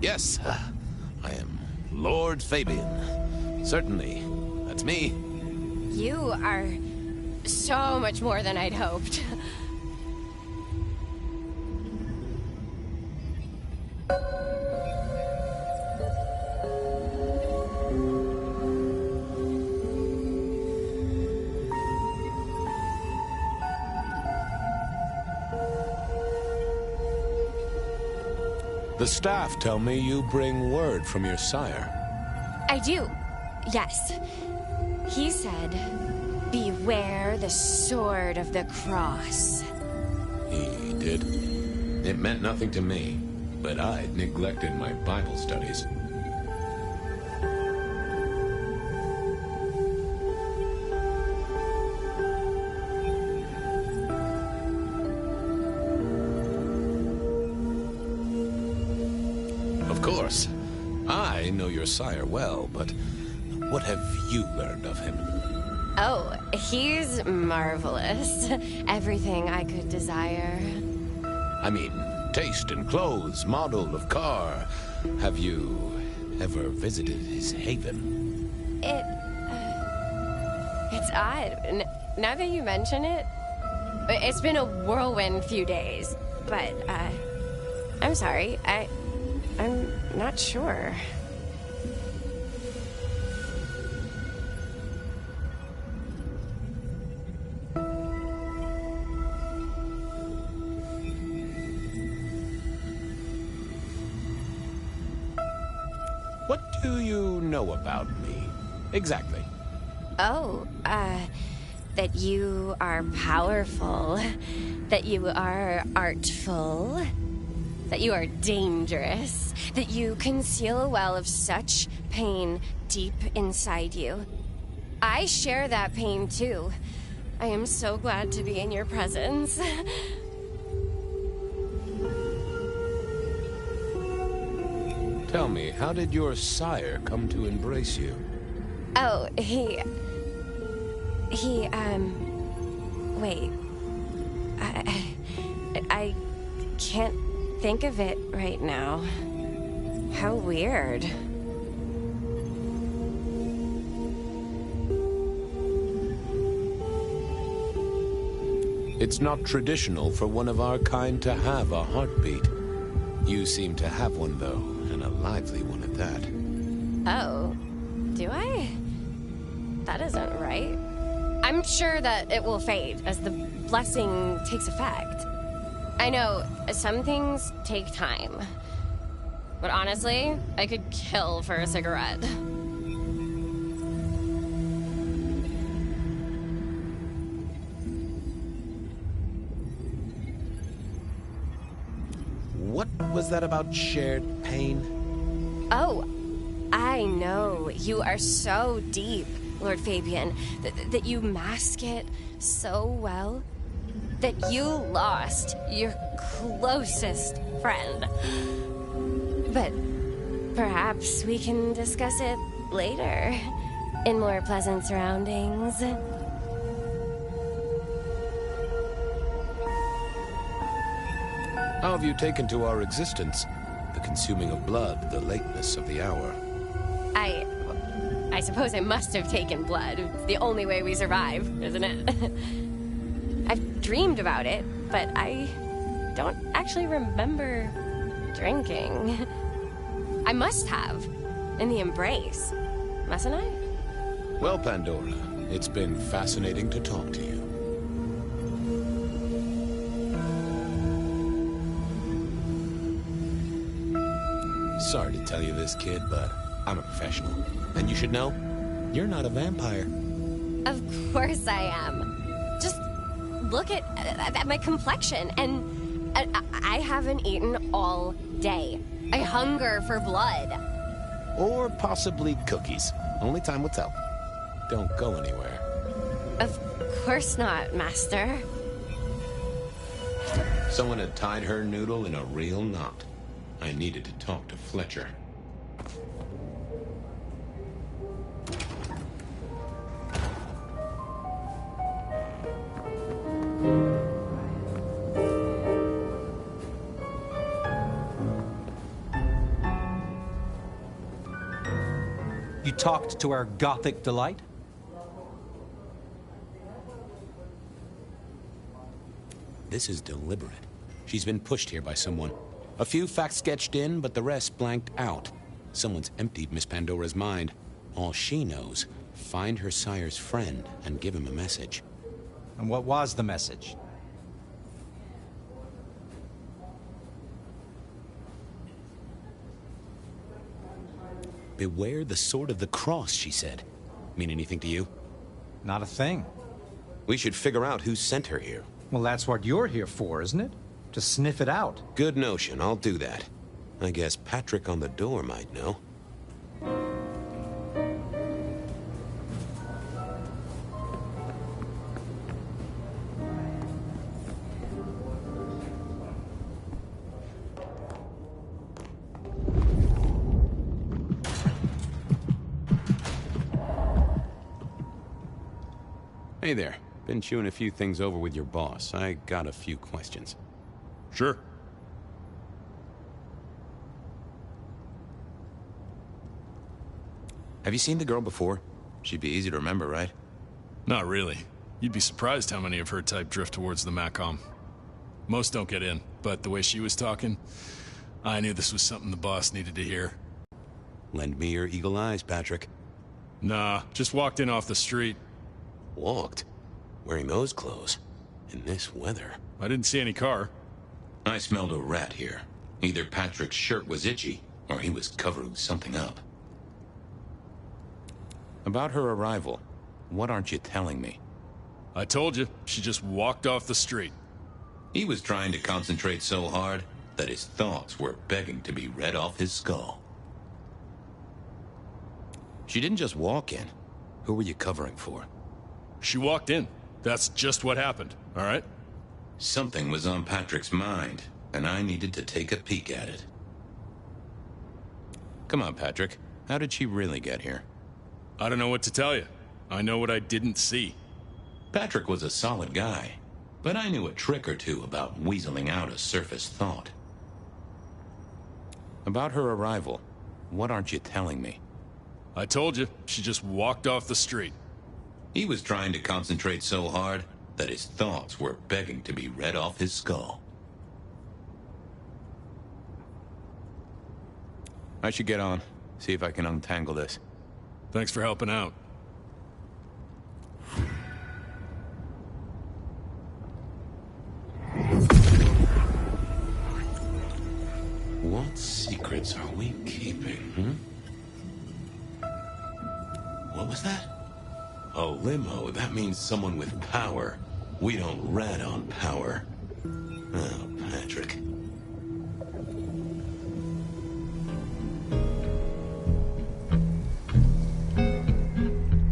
Yes, I am Lord Fabian. Certainly, that's me. You are so much more than I'd hoped. The staff tell me you bring word from your sire. I do, yes. He said, beware the sword of the cross. He did. It meant nothing to me, but I'd neglected my Bible studies. course. I know your sire well, but what have you learned of him? Oh, he's marvelous. Everything I could desire. I mean, taste in clothes, model of car. Have you ever visited his haven? It's odd. Now that you mention it, it's been a whirlwind few days. But, I'm sorry. I'm not sure. What do you know about me? Exactly. Oh, that you are powerful, that you are artful, that you are dangerous, that you conceal a well of such pain deep inside you. I share that pain too. I am so glad to be in your presence. Tell me, how did your sire come to embrace you? Oh, wait. I can't think of it right now. How weird. It's not traditional for one of our kind to have a heartbeat. You seem to have one, though, and a lively one at that. Oh, do I? That isn't right. I'm sure that it will fade as the blessing takes effect. I know, some things take time. But honestly, I could kill for a cigarette. What was that about shared pain? Oh, I know. You are so deep, Lord Fabian, that you mask it so well. That you lost your closest friend. But perhaps we can discuss it later, in more pleasant surroundings. How have you taken to our existence? The consuming of blood, the lateness of the hour. I suppose I must have taken blood. It's the only way we survive, isn't it? I've dreamed about it, but I don't actually remember drinking. I must have. In the embrace. Mustn't I? Well, Pandora, it's been fascinating to talk to you. Sorry to tell you this, kid, but I'm a professional. And you should know, you're not a vampire. Of course I am. Just look at my complexion, and I haven't eaten all day. I hunger for blood. Or possibly cookies. Only time will tell. Don't go anywhere. Of course not, Master. Someone had tied her noodle in a real knot. I needed to talk to Fletcher. You talked to our Gothic delight? This is deliberate. She's been pushed here by someone. A few facts sketched in, but the rest blanked out. Someone's emptied Miss Pandora's mind. All she knows, find her sire's friend and give him a message. And what was the message? Beware the sword of the cross, she said. Mean anything to you? Not a thing. We should figure out who sent her here. Well, that's what you're here for, isn't it? To sniff it out. Good notion, I'll do that. I guess Patrick on the door might know. Hey there. Been chewing a few things over with your boss. I got a few questions. Sure. Have you seen the girl before? She'd be easy to remember, right? Not really. You'd be surprised how many of her type drift towards the Macom. Most don't get in, but the way she was talking, I knew this was something the boss needed to hear. Lend me your eagle eyes, Patrick. Nah, just walked in off the street. Walked? Wearing those clothes? In this weather? I didn't see any car. I smelled a rat here. Either Patrick's shirt was itchy, or he was covering something up. About her arrival, what aren't you telling me? I told you, she just walked off the street. He was trying to concentrate so hard that his thoughts were begging to be read off his skull. She didn't just walk in. Who were you covering for? She walked in. That's just what happened, all right? Something was on Patrick's mind, and I needed to take a peek at it. Come on, Patrick. How did she really get here? I don't know what to tell you. I know what I didn't see. Patrick was a solid guy, but I knew a trick or two about weaseling out a surface thought. About her arrival, what aren't you telling me? I told you, she just walked off the street. He was trying to concentrate so hard that his thoughts were begging to be read off his skull. I should get on, see if I can untangle this. Thanks for helping out. What secrets are we keeping, What was that? Oh, limo. That means someone with power. We don't rat on power. Oh, Patrick.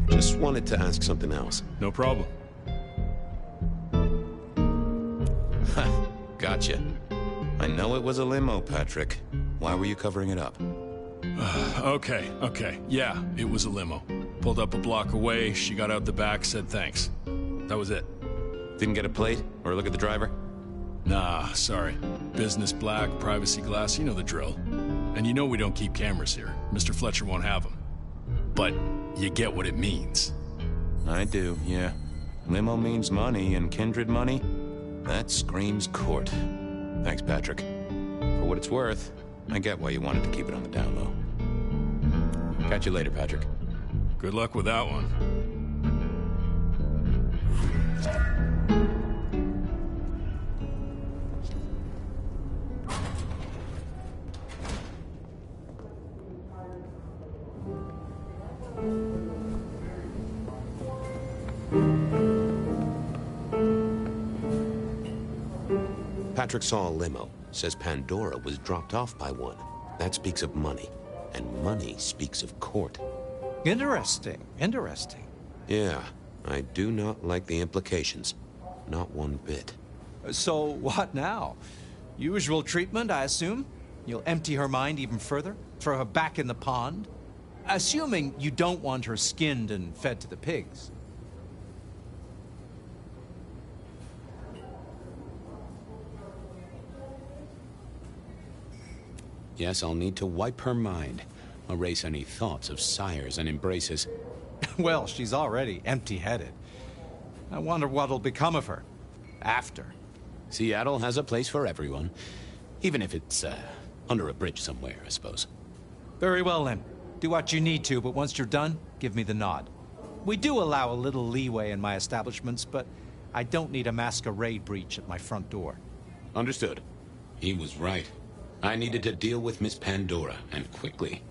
Just wanted to ask something else. No problem. Ha, gotcha. I know it was a limo, Patrick. Why were you covering it up? Okay. Yeah, it was a limo. Pulled up a block away, she got out the back, said thanks. That was it. Didn't get a plate or look at the driver? Nah, sorry. Business black, privacy glass, you know the drill. And you know we don't keep cameras here. Mr. Fletcher won't have them. But you get what it means. I do, yeah. Limo means money, and kindred money? That screams court. Thanks, Patrick. For what it's worth, I get why you wanted to keep it on the down low. Catch you later, Patrick. Good luck with that one. Patrick saw a limo. Says Pandora was dropped off by one. That speaks of money. And money speaks of court. Interesting. Yeah, I do not like the implications. Not one bit. So, what now? Usual treatment, I assume? You'll empty her mind even further? Throw her back in the pond? Assuming you don't want her skinned and fed to the pigs. Yes, I'll need to wipe her mind. Erase any thoughts of sires and embraces. Well, she's already empty-headed. I wonder what'll become of her. After. Seattle has a place for everyone. Even if it's, under a bridge somewhere, I suppose. Very well, then. Do what you need to, but once you're done, give me the nod. We do allow a little leeway in my establishments, but I don't need a masquerade breach at my front door. Understood. He was right. I needed to deal with Miss Pandora, and quickly.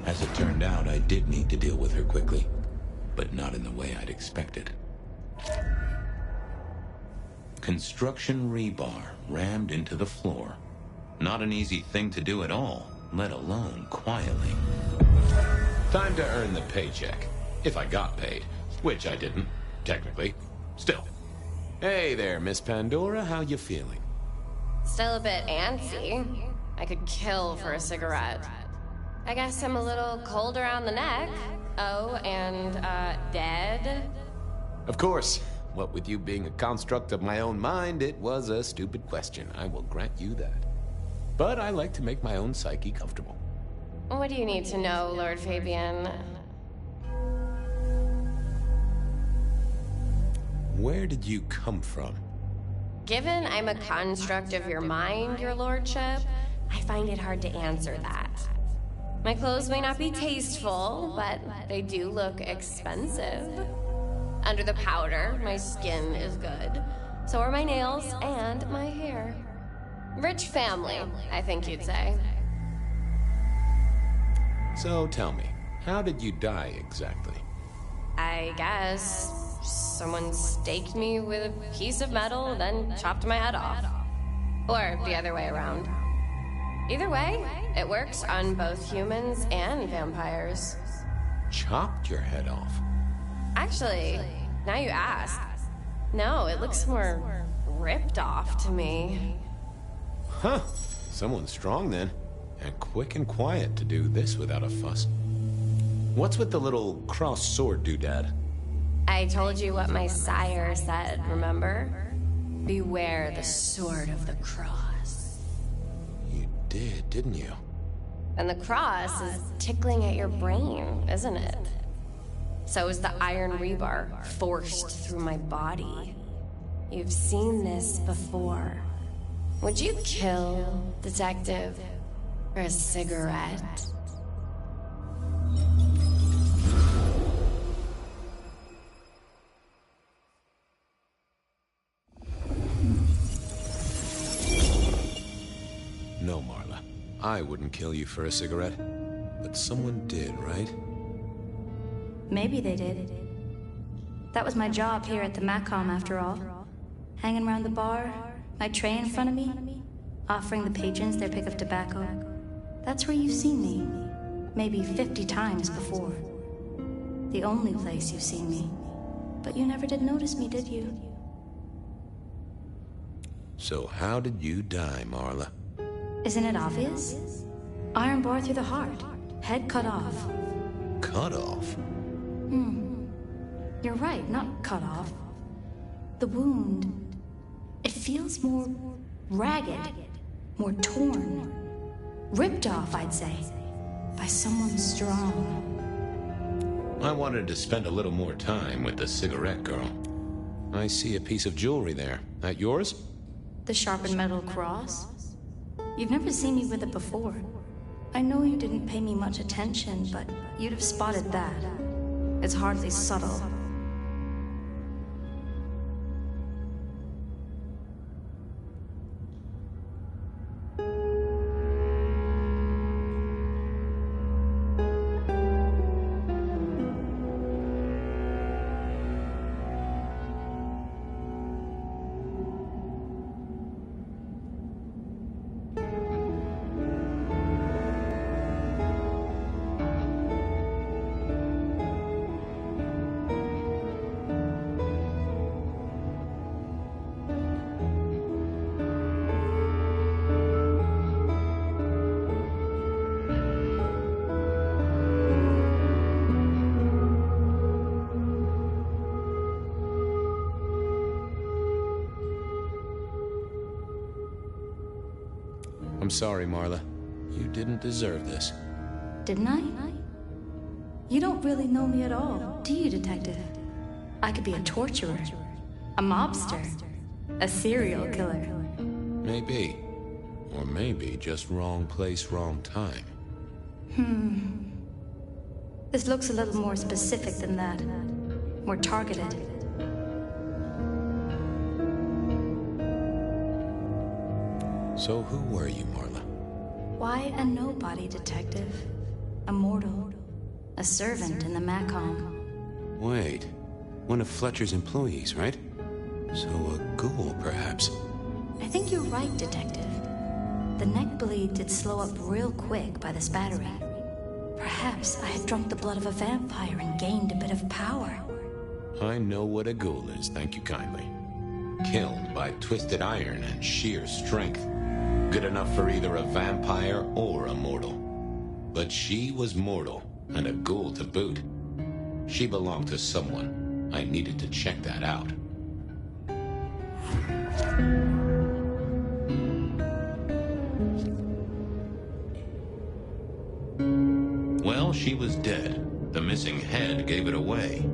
As it turned out, I did need to deal with her quickly, but not in the way I'd expected. Construction rebar rammed into the floor. Not an easy thing to do at all, let alone quietly. Time to earn the paycheck. If I got paid. Which I didn't, technically. Still. Hey there, Miss Pandora, how you feeling? Still a bit antsy. I could kill for a cigarette. I guess I'm a little cold around the neck. Oh, and, dead? Of course. What with you being a construct of my own mind, it was a stupid question. I will grant you that. But I like to make my own psyche comfortable. What do you need to know, Lord Fabian? Where did you come from? Given I'm a construct of your mind, your lordship, I find it hard to answer that. My clothes may not be tasteful, but they do look expensive. Under the powder, my skin is good. So are my nails and my hair. Rich family, I think you'd say. So tell me, how did you die exactly? I guess someone staked me with a piece of metal, then chopped my head off. Or the other way around. Either way, it works on both humans and vampires. Chopped your head off? Actually, now you ask. No, it looks more ripped off to me. Huh. Someone's strong then. And quick and quiet to do this without a fuss. What's with the little crossed sword doodad? I told you what my sire said, remember? Beware the sword of the cross. You did, didn't you? And the cross is tickling at your brain, isn't it? So is the iron rebar forced through my body. You've seen this before. Would you kill, detective, for a cigarette? No, Marla. I wouldn't kill you for a cigarette. But someone did, right? Maybe they did. That was my job here at the Macom, after all. Hanging around the bar, my tray in front of me, offering the patrons their pick of tobacco. That's where you've seen me. Maybe 50 times before. The only place you've seen me. But you never did notice me, did you? So how did you die, Marla? Isn't it obvious? Iron bar through the heart. Head cut off. Cut off? You're right, not cut off. The wound, it feels more ragged, more torn. Ripped off, I'd say, by someone strong. I wanted to spend a little more time with the cigarette girl. I see a piece of jewelry there. That yours? The sharpened metal cross? You've never seen me with it before. I know you didn't pay me much attention, but you'd have spotted that. It's hardly subtle. I'm sorry, Marla. You didn't deserve this. Didn't I? You don't really know me at all, do you, Detective? I could be a torturer, a mobster, a serial killer. Maybe. Or maybe just wrong place, wrong time. This looks a little more specific than that. More targeted. So who were you, Marla? Why a nobody, Detective? A mortal. A servant in the Macom. Wait. One of Fletcher's employees, right? So a ghoul, perhaps. I think you're right, Detective. The neck bleed did slow up real quick by the spattering. Perhaps I had drunk the blood of a vampire and gained a bit of power. I know what a ghoul is, thank you kindly. Killed by twisted iron and sheer strength. Good enough for either a vampire or a mortal. But she was mortal, and a ghoul to boot. She belonged to someone. I needed to check that out. Well, she was dead. The missing head gave it away.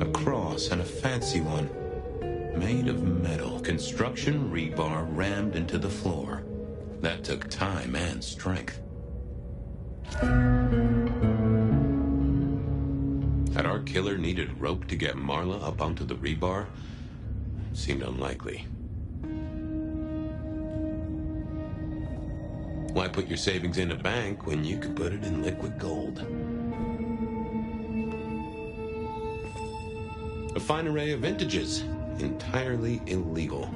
A cross, and a fancy one. Made of metal. Construction rebar rammed into the floor. That took time and strength. Had our killer needed rope to get Marla up onto the rebar? Seemed unlikely. Why put your savings in a bank when you could put it in liquid gold? A fine array of vintages. Entirely illegal.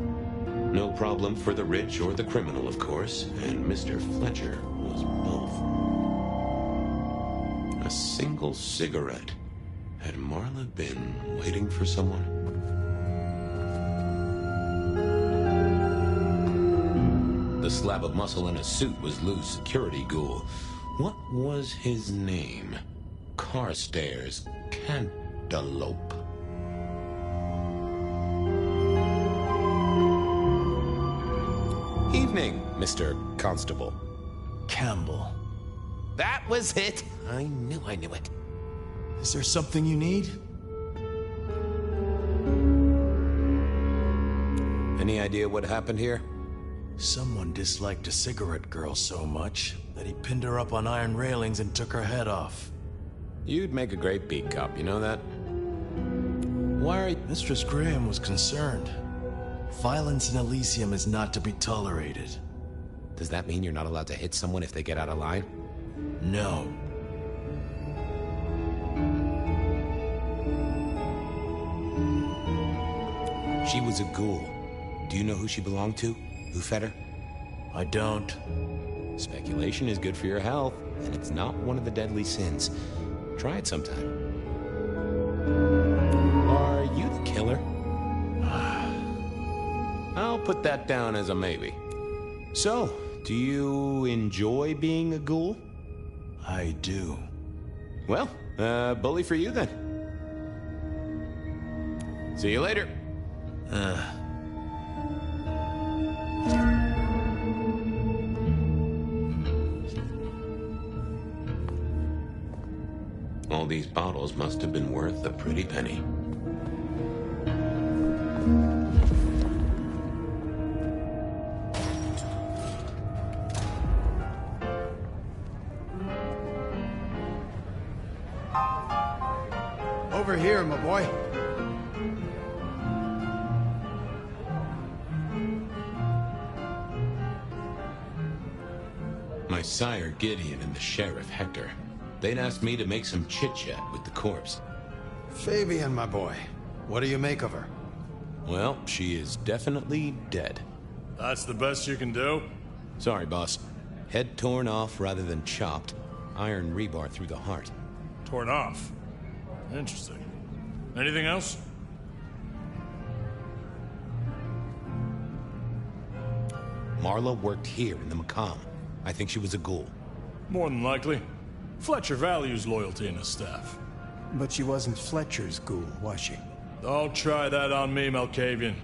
No problem for the rich or the criminal, of course, and Mr. Fletcher was both. A single cigarette. Had Marla been waiting for someone? The slab of muscle in a suit was Lou's security ghoul. What was his name? Carstairs Cantaloupe. Evening, Mr. Constable. Campbell. That was it! I knew it. Is there something you need? Any idea what happened here? Someone disliked a cigarette girl so much that he pinned her up on iron railings and took her head off. You'd make a great beat cop, you know that? Why are you... Mistress Graham was concerned. Violence in Elysium is not to be tolerated. Does that mean you're not allowed to hit someone if they get out of line? No. She was a ghoul. Do you know who she belonged to? Who fed her? I don't. Speculation is good for your health, and it's not one of the deadly sins. Try it sometime. Are you the killer? I'll put that down as a maybe. So, do you enjoy being a ghoul? I do. Well, bully for you then. See you later. All these bottles must have been worth a pretty penny. Over here, my boy. My sire Gideon and the sheriff Hector. They'd asked me to make some chit-chat with the corpse. Fabian, my boy. What do you make of her? Well, she is definitely dead. That's the best you can do? Sorry, boss. Head torn off rather than chopped. Iron rebar through the heart. Torn off? Interesting. Anything else? Marla worked here in the Macomb. I think she was a ghoul. More than likely. Fletcher values loyalty in his staff. But she wasn't Fletcher's ghoul, was she? Don't try that on me, Malkavian.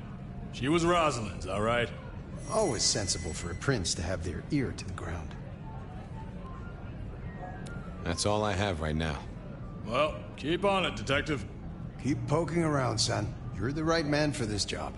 She was Rosalind's, all right? Always sensible for a prince to have their ear to the ground. That's all I have right now. Well, keep on it, Detective. Keep poking around, son. You're the right man for this job.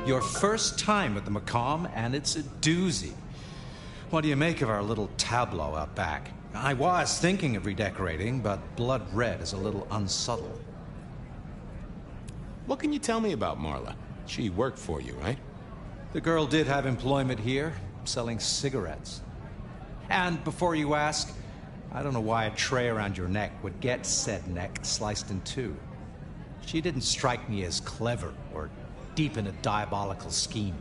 Your first time at the Macomb, and it's a doozy. What do you make of our little tableau out back? I was thinking of redecorating, but blood red is a little unsubtle. What can you tell me about Marla? She worked for you, right? The girl did have employment here, selling cigarettes. And before you ask, I don't know why a tray around your neck would get said neck sliced in two. She didn't strike me as clever or deep in a diabolical scheme.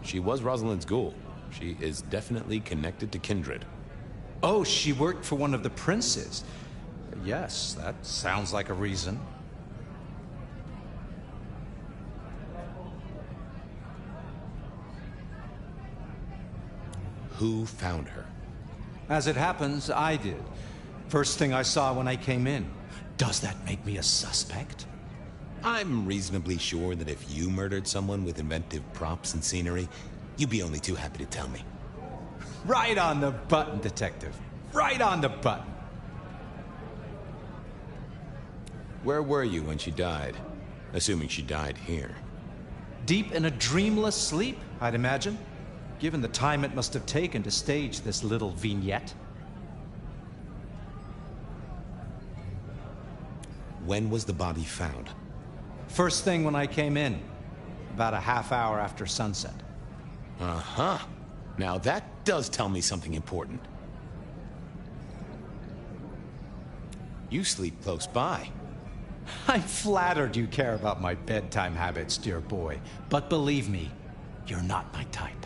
She was Rosalind's ghoul. She is definitely connected to kindred. Oh, she worked for one of the princes. Yes, that sounds like a reason. Who found her? As it happens, I did. First thing I saw when I came in. Does that make me a suspect? I'm reasonably sure that if you murdered someone with inventive props and scenery, you'd be only too happy to tell me. Right on the button, Detective. Right on the button. Where were you when she died? Assuming she died here. Deep in a dreamless sleep, I'd imagine. Given the time it must have taken to stage this little vignette. When was the body found? First thing when I came in. About a half hour after sunset. Uh-huh. Now that does tell me something important. You sleep close by. I'm flattered you care about my bedtime habits, dear boy. But believe me, you're not my type.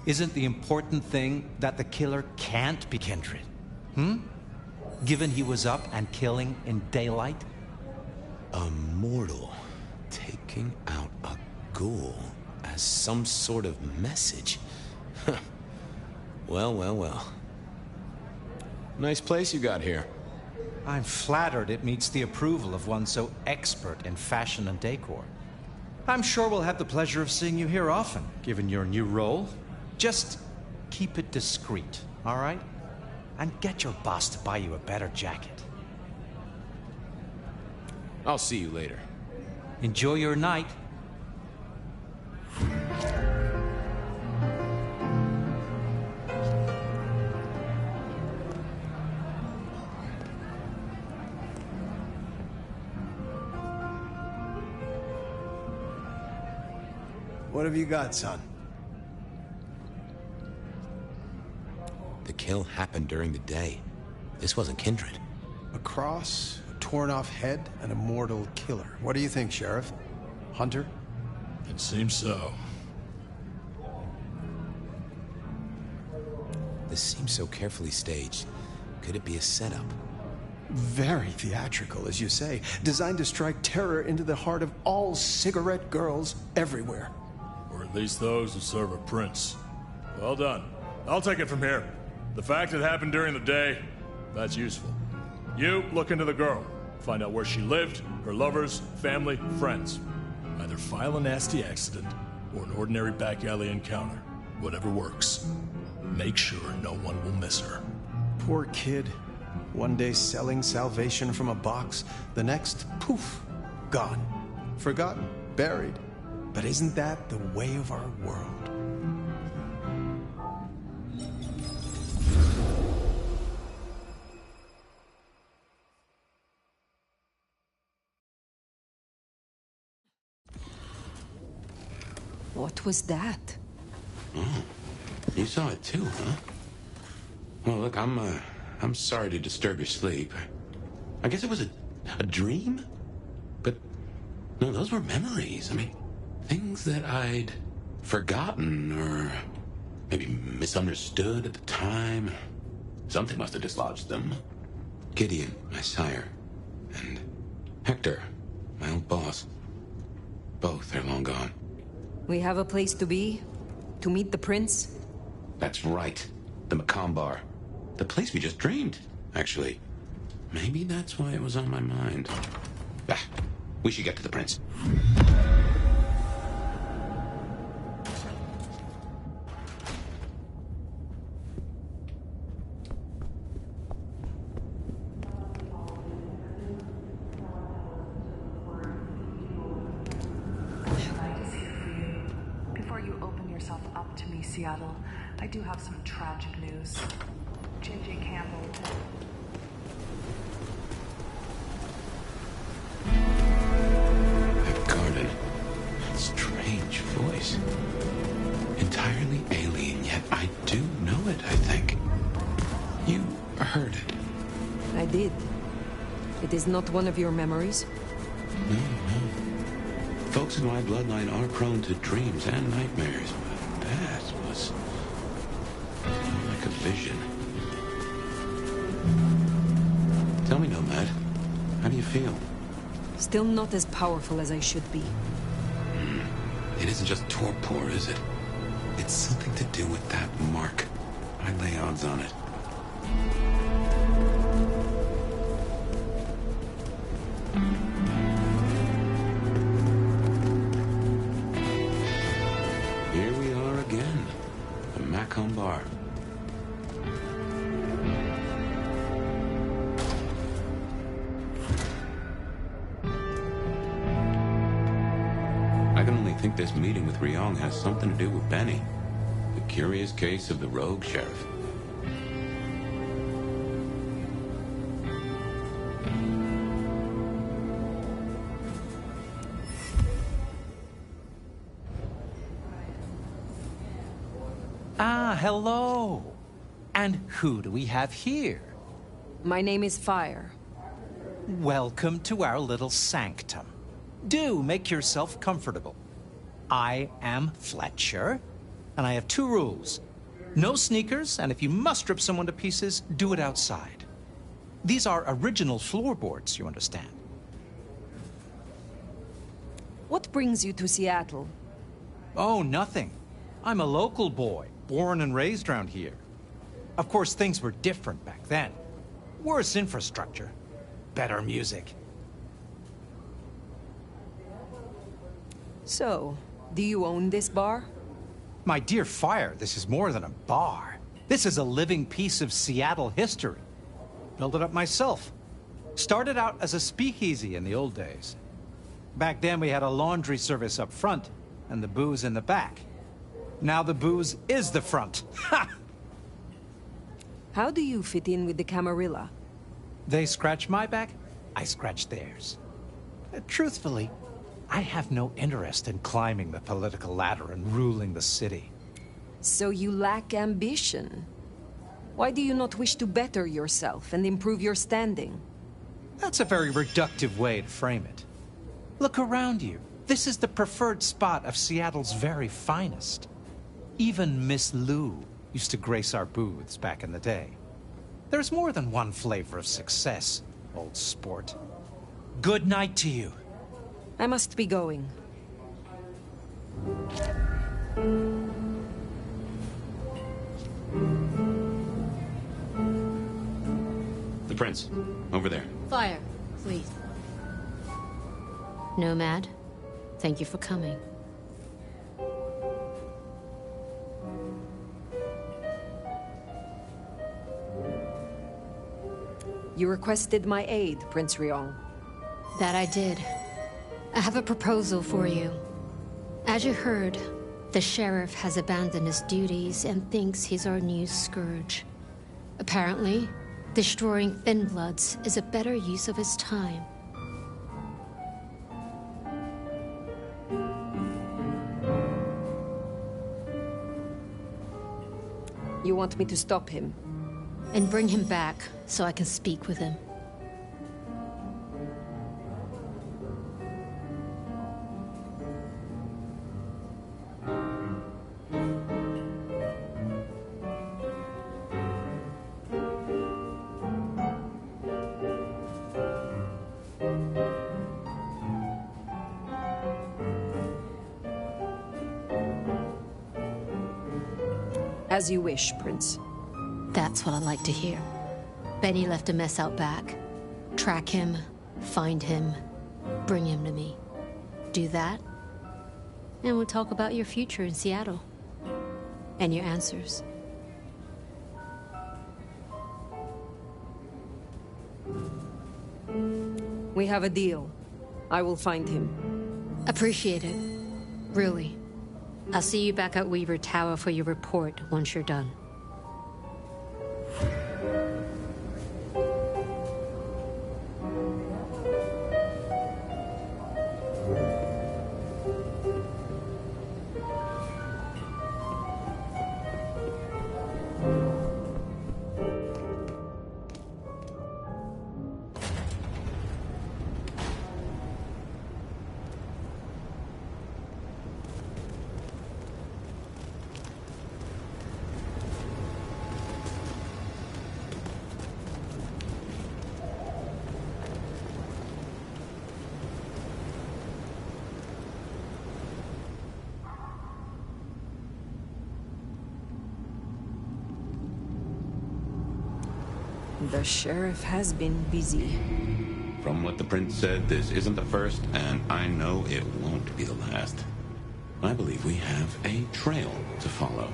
Isn't the important thing that the killer can't be kindred? Given he was up and killing in daylight? A mortal taking out a ghoul as some sort of message. Well, well, well. Nice place you got here. I'm flattered it meets the approval of one so expert in fashion and decor. I'm sure we'll have the pleasure of seeing you here often, given your new role. Just keep it discreet, all right? And get your boss to buy you a better jacket. I'll see you later. Enjoy your night. What have you got, son? The kill happened during the day. This wasn't kindred. A cross, a torn-off head, and a mortal killer. What do you think, Sheriff? Hunter? It seems so. This seems so carefully staged. Could it be a setup? Very theatrical, as you say. Designed to strike terror into the heart of all cigarette girls everywhere. Or at least those who serve a prince. Well done. I'll take it from here. The fact it happened during the day, that's useful. You look into the girl. Find out where she lived, her lovers, family, friends. Either file a nasty accident or an ordinary back alley encounter. Whatever works. Make sure no one will miss her. Poor kid. One day selling salvation from a box, the next, poof, gone. Forgotten, buried. But isn't that the way of our world? What was that? Oh, you saw it too, huh? Well, look, I'm sorry to disturb your sleep. I guess it was a dream? But, no, those were memories. I mean, things that I'd forgotten or maybe misunderstood at the time. Something must have dislodged them. Gideon, my sire, and Hector, my old boss. Both are long gone. We have a place to be? To meet the prince? That's right. The Macomb Bar. The place we just dreamed, actually. Maybe that's why it was on my mind. Ah, we should get to the prince. Before you open yourself up to me, Seattle, I do have some tragic news. J.J. Campbell entirely alien, yet I do know it, I think. You heard it. I did. It is not one of your memories? No, no. Folks in my bloodline are prone to dreams and nightmares, but that was like a vision. Tell me, Nomad, how do you feel? Still not as powerful as I should be. It isn't just torpor, is it? It's something to do with that mark. I lay odds on it. Here we are again. The Macomb Bar. I can only think this meeting with Ryong has something to do with Benny. The curious case of the rogue sheriff. Ah, hello. And who do we have here? My name is Fire. Welcome to our little sanctum. Do make yourself comfortable. I am Fletcher, and I have 2 rules. No sneakers, and if you must rip someone to pieces, do it outside. These are original floorboards, you understand. What brings you to Seattle? Oh, nothing. I'm a local boy, born and raised around here. Of course, things were different back then. Worse infrastructure, better music. So, do you own this bar? My dear Fire, this is more than a bar. This is a living piece of Seattle history. Built it up myself. Started out as a speakeasy in the old days. Back then we had a laundry service up front and the booze in the back. Now the booze is the front. Ha! How do you fit in with the Camarilla? They scratch my back, I scratch theirs. Truthfully, I have no interest in climbing the political ladder and ruling the city. So you lack ambition. Why do you not wish to better yourself and improve your standing? That's a very reductive way to frame it. Look around you. This is the preferred spot of Seattle's very finest. Even Miss Lou used to grace our booths back in the day. There's more than one flavor of success, old sport. Good night to you. I must be going. The prince, over there. Fire, please. Nomad, thank you for coming. You requested my aid, Prince Ryong. That I did. I have a proposal for you. As you heard, the sheriff has abandoned his duties and thinks he's our new scourge. Apparently, destroying Thin Bloods is a better use of his time. You want me to stop him? And bring him back so I can speak with him. As you wish, Prince. That's what I like to hear. Benny left a mess out back. Track him, find him, bring him to me. Do that, and we'll talk about your future in Seattle. And your answers. We have a deal. I will find him. Appreciate it. Really. I'll see you back at Weaver Tower for your report once you're done. The sheriff has been busy. From what the prince said, this isn't the first, and I know it won't be the last. I believe we have a trail to follow.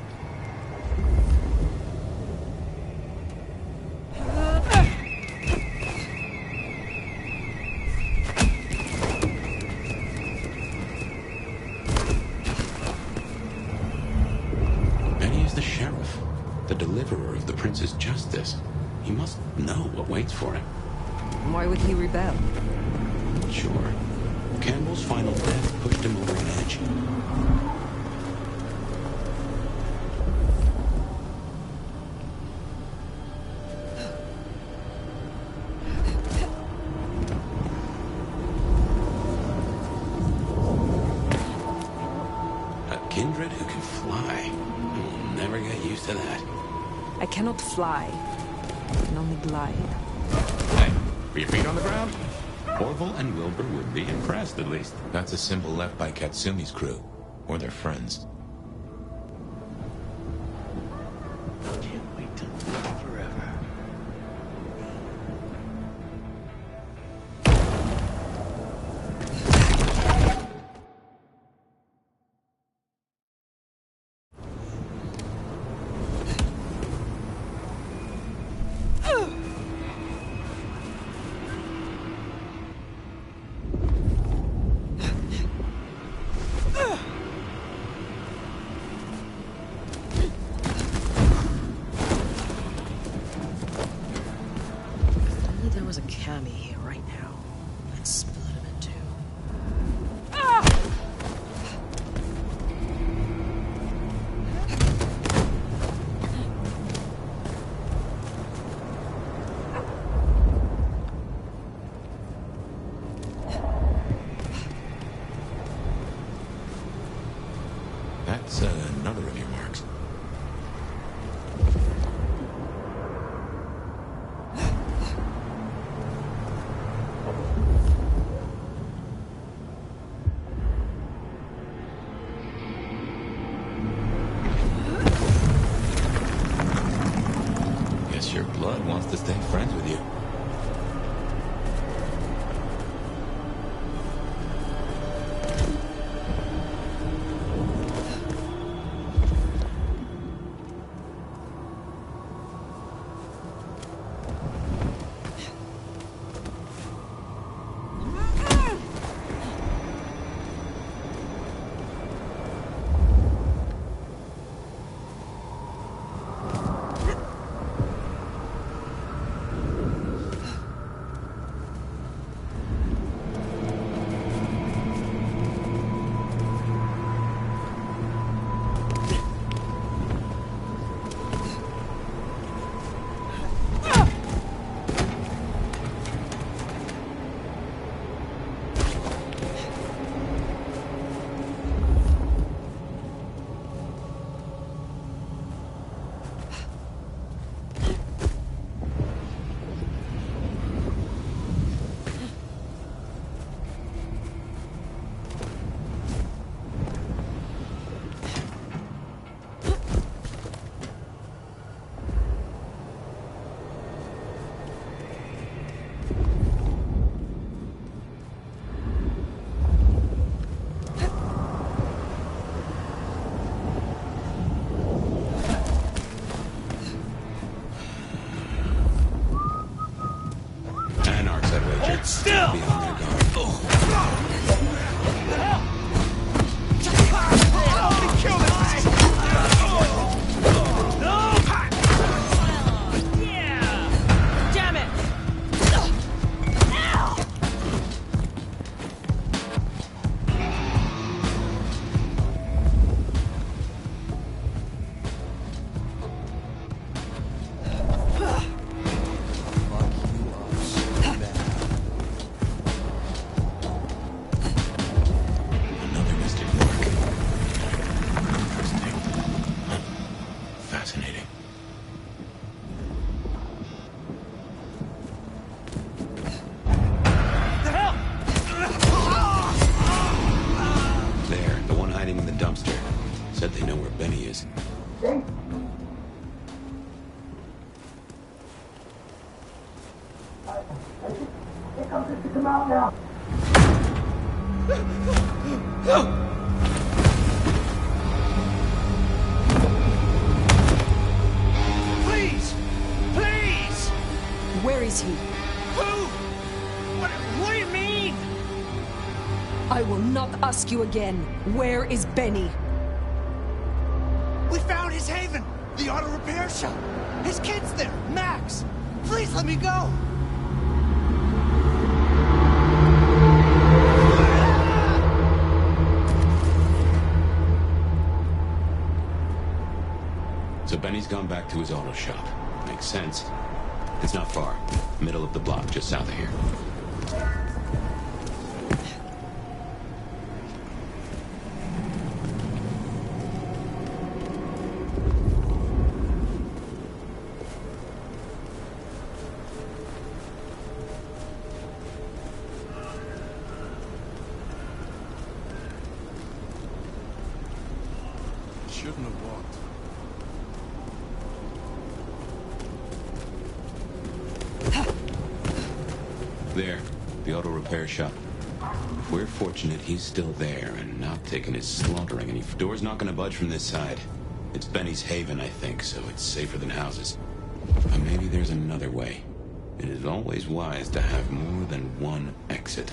The sheriff, the deliverer of the prince's justice. He must know what waits for him. Why would he rebel? Sure. Campbell's final death pushed him over an edge. A kindred who can fly. Never get used to that. I cannot fly. I can only glide. Hey, are your feet on the ground? Orville and Wilbur would be impressed, at least. That's a symbol left by Katsumi's crew, or their friends. Can't wait to live forever. That's another of your marks. Guess your blood wants to stay friends with you. Still! Be on their guard. Damn it! Another mystic mark. Interesting. Huh. Fascinating. There, the one hiding in the dumpster. Said they know where Benny is. Come out now. Please! Please! Where is he? Who? What do you mean? I will not ask you again. Where is Benny? We found his haven! The auto repair shop! His kid's there! Max! Please let me go! So Benny's gone back to his auto shop. Makes sense. It's not far. Middle of the block, just south of here. Shouldn't have walked. There, the auto repair shop. If we're fortunate, he's still there and not taking his slaughtering any. Door's not gonna budge from this side. It's Benny's haven, I think, so it's safer than houses. But maybe there's another way. It is always wise to have more than one exit.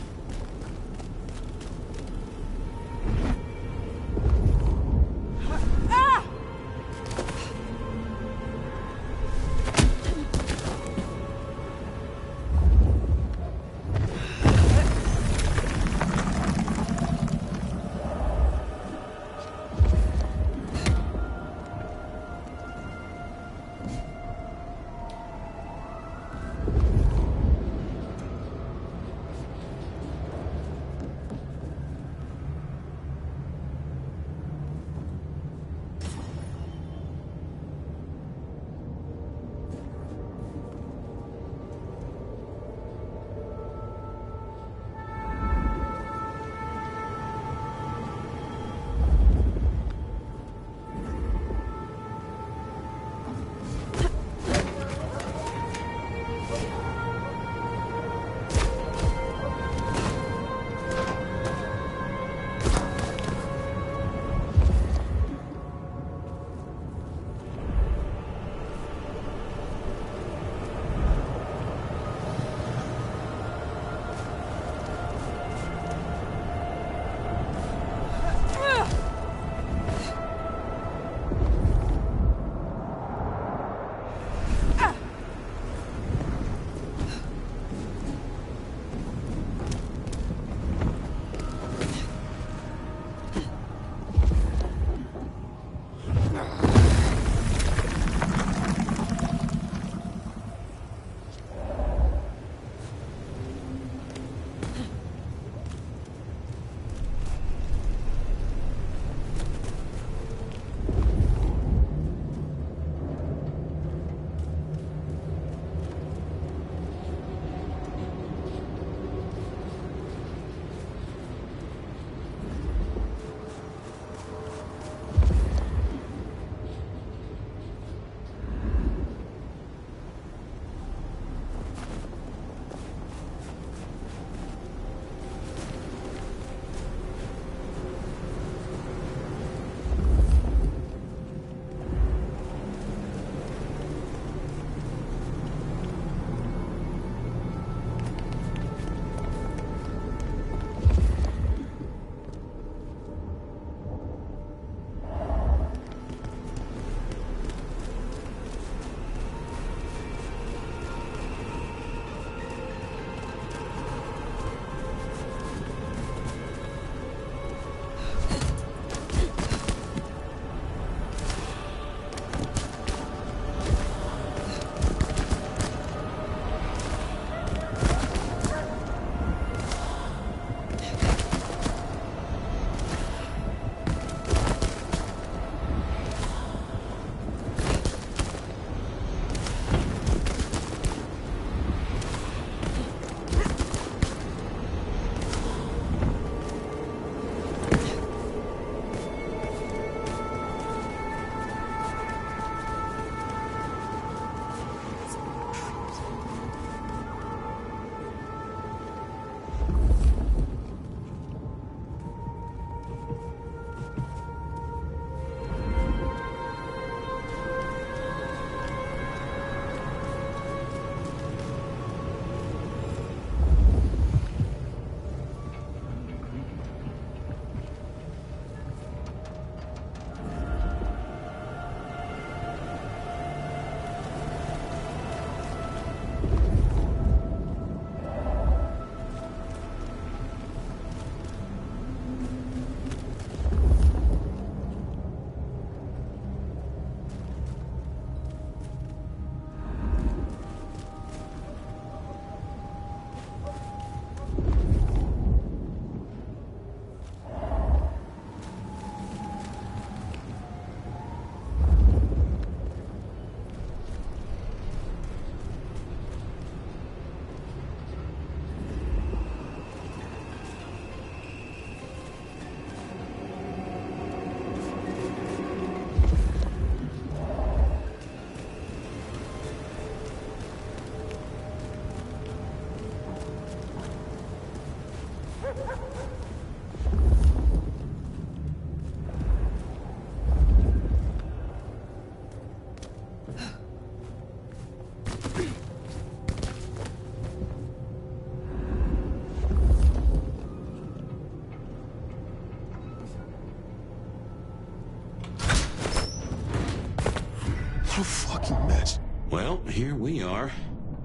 What a fucking mess. Well, here we are.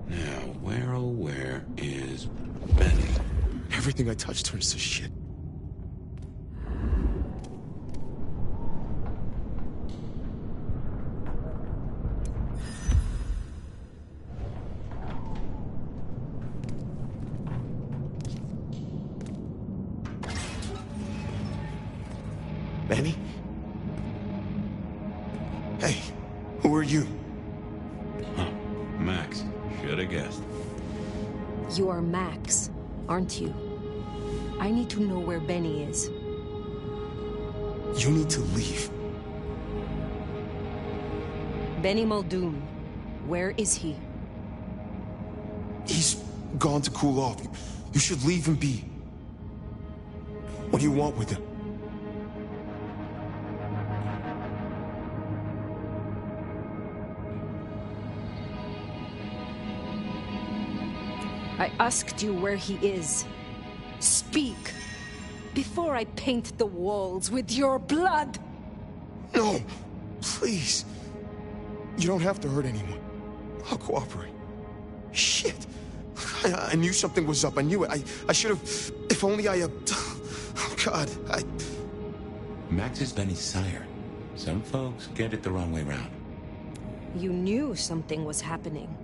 Now, where oh where is Benny? Everything I touch turns to shit. Benny? Hey, who are you? Huh, Max. Should have guessed. You are Max, aren't you? I need to know where Benny is. You need to leave. Benny Muldoon, where is he? He's gone to cool off. You should leave him be. What do you want with him? I asked you where he is. Speak, before I paint the walls with your blood! No, please. You don't have to hurt anyone. I'll cooperate. Shit. I knew something was up. I knew it. I should have... If only I... Oh, God. Max is Benny's sire. Some folks get it the wrong way round. You knew something was happening.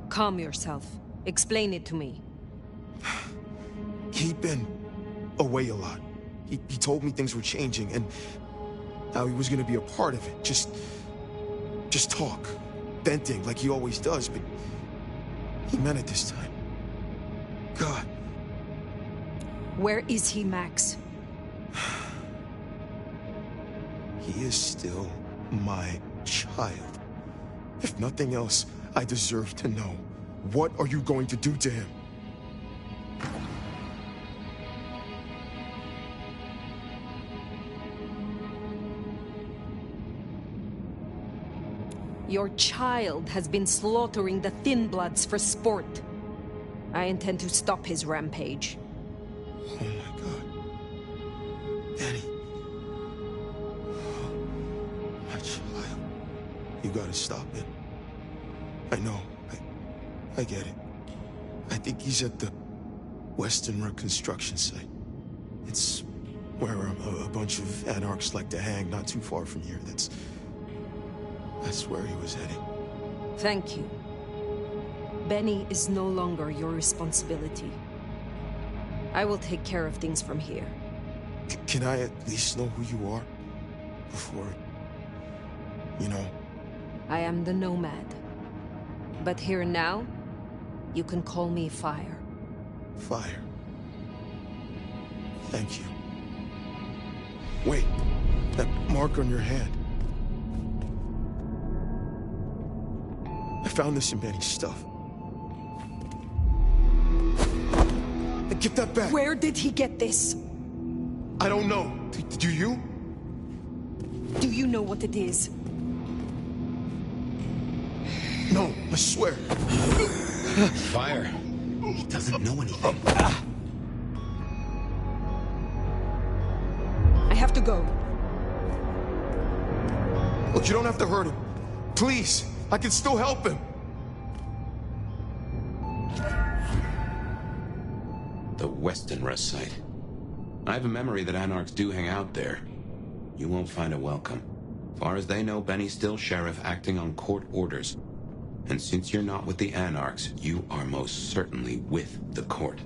Calm yourself. Explain it to me. He'd been away a lot. He told me things were changing, and how he was gonna be a part of it. Just talk. Venting, like he always does, but he meant it this time. God. Where is he, Max? He is still my child. If nothing else, I deserve to know. What are you going to do to him? Your child has been slaughtering the Thin Bloods for sport. I intend to stop his rampage. Oh my God. Benny. My child. You gotta stop it. I know. I get it. I think he's at the Western Reconstruction site. It's where a bunch of anarchs like to hang, not too far from here. That's where he was heading. Thank you. Benny is no longer your responsibility. I will take care of things from here. Can I at least know who you are? Before... you know? I am the Nomad. But here now, you can call me Fire. Fire. Thank you. Wait, that mark on your hand. I found this in Benny's stuff. Give that back! Where did he get this? I don't know. Do you? Do you know what it is? No, I swear. Fire. He doesn't know anything. I have to go. Look, you don't have to hurt him. Please, I can still help him. The Western Rest site. I have a memory that anarchs do hang out there. You won't find a welcome. Far as they know, Benny's still sheriff acting on court orders. And since you're not with the anarchs, you are most certainly with the court.